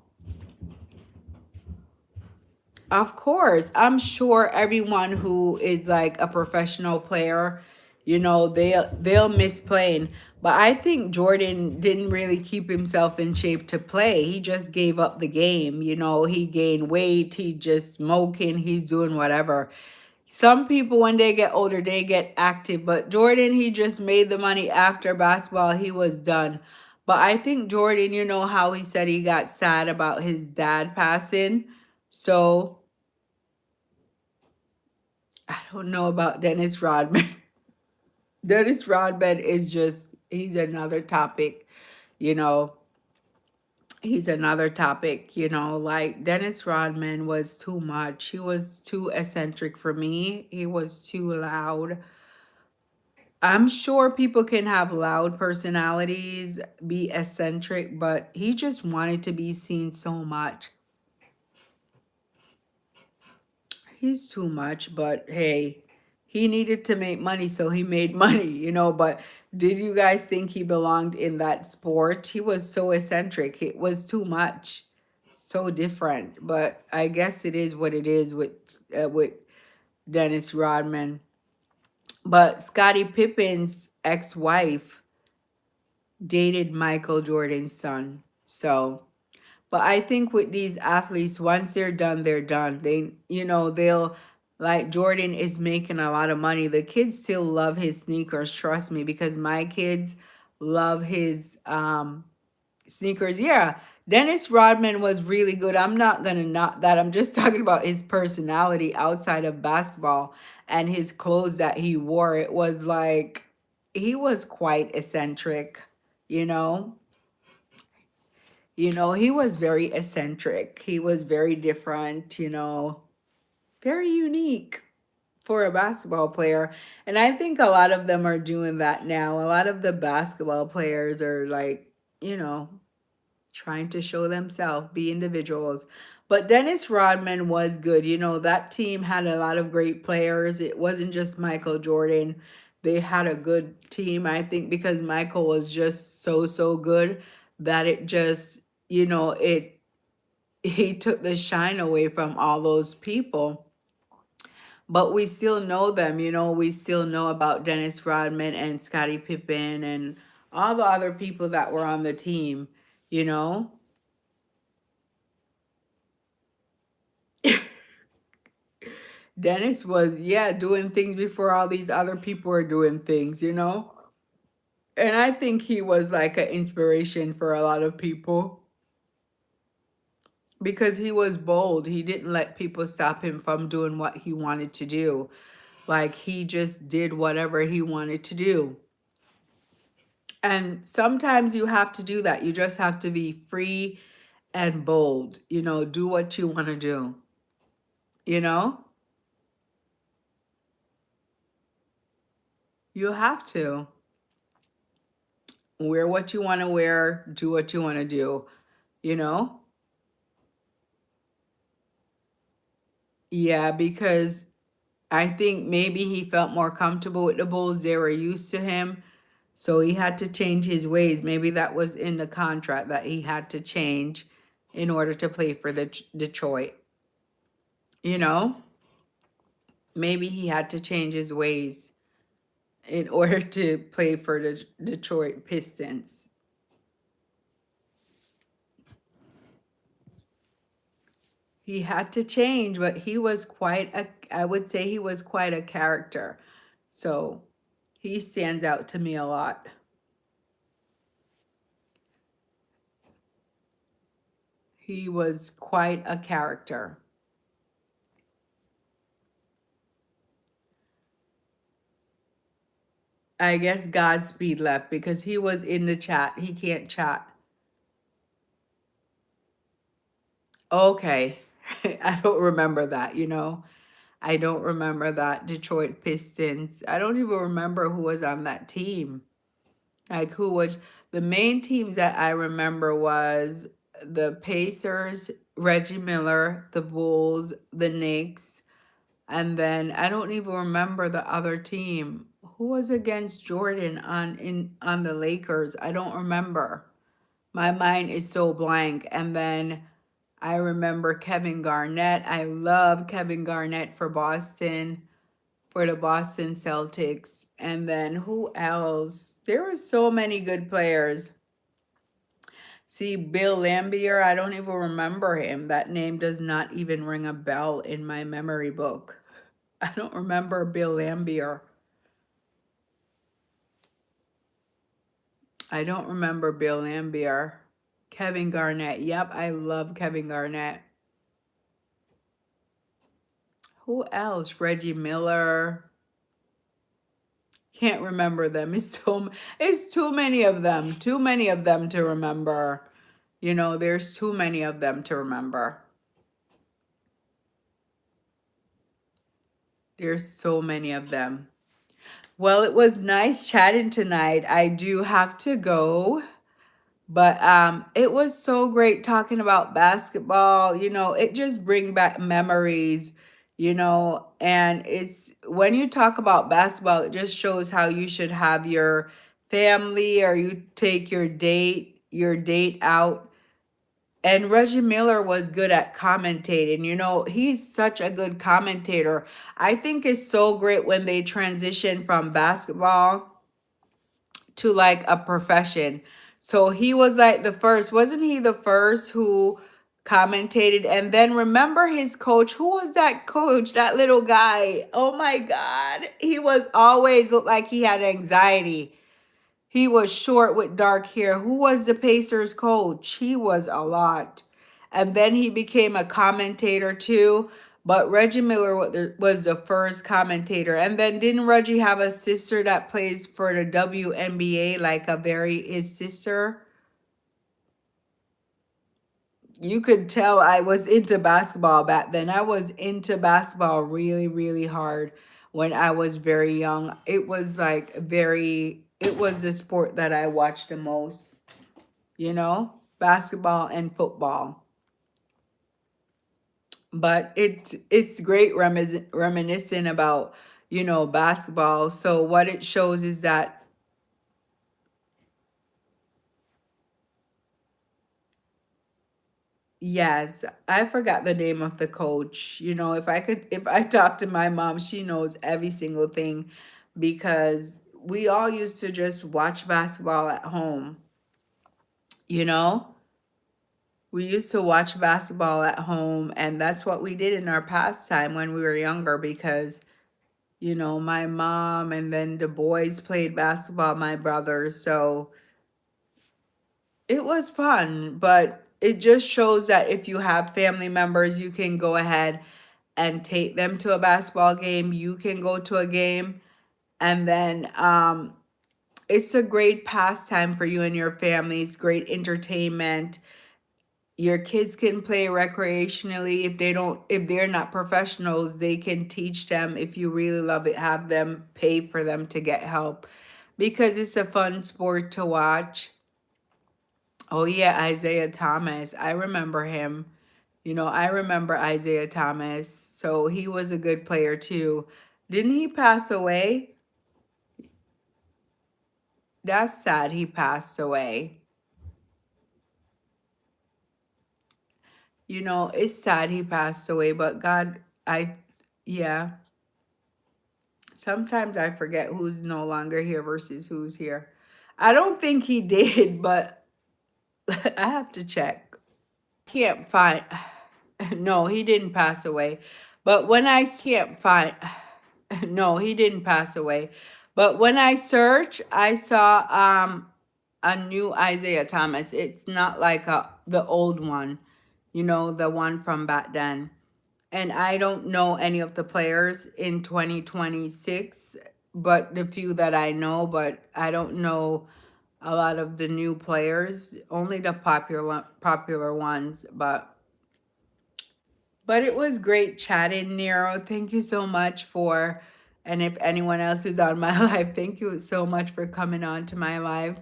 Speaker 1: Of course, I'm sure everyone who is like a professional player, they'll miss playing. But I think Jordan didn't really keep himself in shape to play. He just gave up the game. He gained weight, he just smoking, he's doing whatever. Some people when they get older, they get active, but Jordan, he just made the money after basketball. He was done. But I think Jordan, you know how he said he got sad about his dad passing. So I don't know about Dennis Rodman. Dennis Rodman is just, he's another topic, you know. He's another topic, like Dennis Rodman was too much. He was too eccentric for me. He was too loud. I'm sure people can have loud personalities, be eccentric, but he just wanted to be seen so much. He's too much, but hey, he needed to make money, so he made money, But did you guys think he belonged in that sport? He was so eccentric. It was too much, so different. But I guess it is what it is with Dennis Rodman. But Scottie Pippen's ex-wife dated Michael Jordan's son. So, but I think with these athletes, once they're done, they're done. They'll like Jordan is making a lot of money. The kids still love his sneakers, trust me, because my kids love his sneakers. Yeah. Dennis Rodman was really good. I'm not gonna not that. I'm just talking about his personality outside of basketball and his clothes that he wore. It was like he was quite eccentric, you know. He was very eccentric. He was very different, very unique for a basketball player. And I think a lot of them are doing that now. A lot of the basketball players are like, you know, trying to show themselves, be individuals. But Dennis Rodman was good. That team had a lot of great players. It wasn't just Michael Jordan. They had a good team, I think, because Michael was just so, so good that it just, it he took the shine away from all those people. But we still know them, we still know about Dennis Rodman and Scottie Pippen and all the other people that were on the team, you know? Dennis was, yeah, doing things before all these other people were doing things. And I think he was like an inspiration for a lot of people because he was bold. He didn't let people stop him from doing what he wanted to do. Like he just did whatever he wanted to do. And sometimes you have to do that. You just have to be free and bold, do what you want to do, you know? You have to wear what you want to wear, do what you want to do, you know? Yeah, because I think maybe he felt more comfortable with the Bulls. They were used to him. So he had to change his ways. Maybe that was in the contract that he had to change in order to play for the Detroit. You know, maybe he had to change his ways in order to play for the Detroit Pistons. He had to change, but he was I would say he was quite a character. So he stands out to me a lot. He was quite a character. I guess Godspeed left because he was in the chat. He can't chat. Okay. I don't remember that. I don't remember that Detroit Pistons. I don't even remember who was on that team. Like who was the main teams that I remember was the Pacers, Reggie Miller, the Bulls, the Knicks, and then I don't even remember the other team. Who was against Jordan on the Lakers? I don't remember. My mind is so blank. And then I remember Kevin Garnett. I love Kevin Garnett for Boston, for the Boston Celtics. And then who else? There were so many good players. See, Bill Lambier, I don't even remember him. That name does not even ring a bell in my memory book. I don't remember Bill Lambier. I don't remember Bill Lambier. Kevin Garnett. Yep, I love Kevin Garnett. Who else? Reggie Miller. Can't remember them. It's too many of them. Too many of them to remember. There's too many of them to remember. There's so many of them. Well, it was nice chatting tonight. I do have to go. But it was so great talking about basketball. You know, it just bring back memories, you know, and it's when you talk about basketball, it just shows how you should have your family or you take your date out. And Reggie Miller was good at commentating. You know, he's such a good commentator. I think it's so great when they transition from basketball to like a profession. So he was like the first, wasn't he the first who commentated? And then remember his coach, who was that coach? That little guy. Oh my God. He was always looked like he had anxiety. He was short with dark hair. Who was the Pacers coach? He was a lot. And then he became a commentator too. But Reggie Miller was the first commentator. And then didn't Reggie have a sister that plays for the WNBA, like his sister? You could tell I was into basketball back then. I was into basketball really, really hard when I was very young. It was it was the sport that I watched the most, you know, basketball and football. But it's great reminiscing about, you know, basketball. So what it shows is that, yes, I forgot the name of the coach. You know, if I talk to my mom, she knows every single thing because we all used to just watch basketball at home, you know? We used to watch basketball at home, and that's what we did in our pastime when we were younger because, you know, my mom and then the boys played basketball, my brothers. So it was fun, but it just shows that if you have family members, you can go ahead and take them to a basketball game. You can go to a game, and then it's a great pastime for you and your family. It's great entertainment. Your kids can play recreationally. If they're not professionals, they can teach them. If you really love it, have them pay for them to get help because it's a fun sport to watch. Oh yeah, Isaiah Thomas. I remember him. You know, I remember Isaiah Thomas. So he was a good player too. Didn't he pass away? That's sad he passed away. You know, it's sad he passed away, but God, yeah. Sometimes I forget who's no longer here versus who's here. I don't think he did, but I have to check. Can't find. No, he didn't pass away. But when I can't find. No, he didn't pass away. But when I search, I saw a new Isaiah Thomas. It's not like the old one, you know, the one from back then. And I don't know any of the players in 2026, but the few that I know, but I don't know a lot of the new players, only the popular ones, but it was great chatting, Nero. Thank you so much for, and if anyone else is on my live, thank you so much for coming on to my live.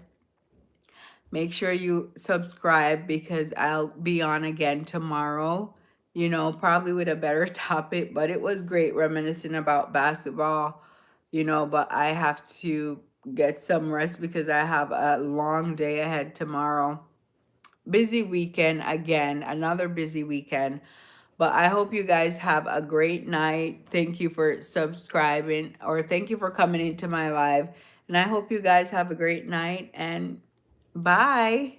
Speaker 1: Make sure you subscribe because I'll be on again tomorrow, you know, probably with a better topic, but it was great reminiscing about basketball, you know, but I have to get some rest because I have a long day ahead tomorrow. Busy weekend again, another busy weekend. But I hope you guys have a great night. Thank you for subscribing or thank you for coming into my live. And I hope you guys have a great night and bye.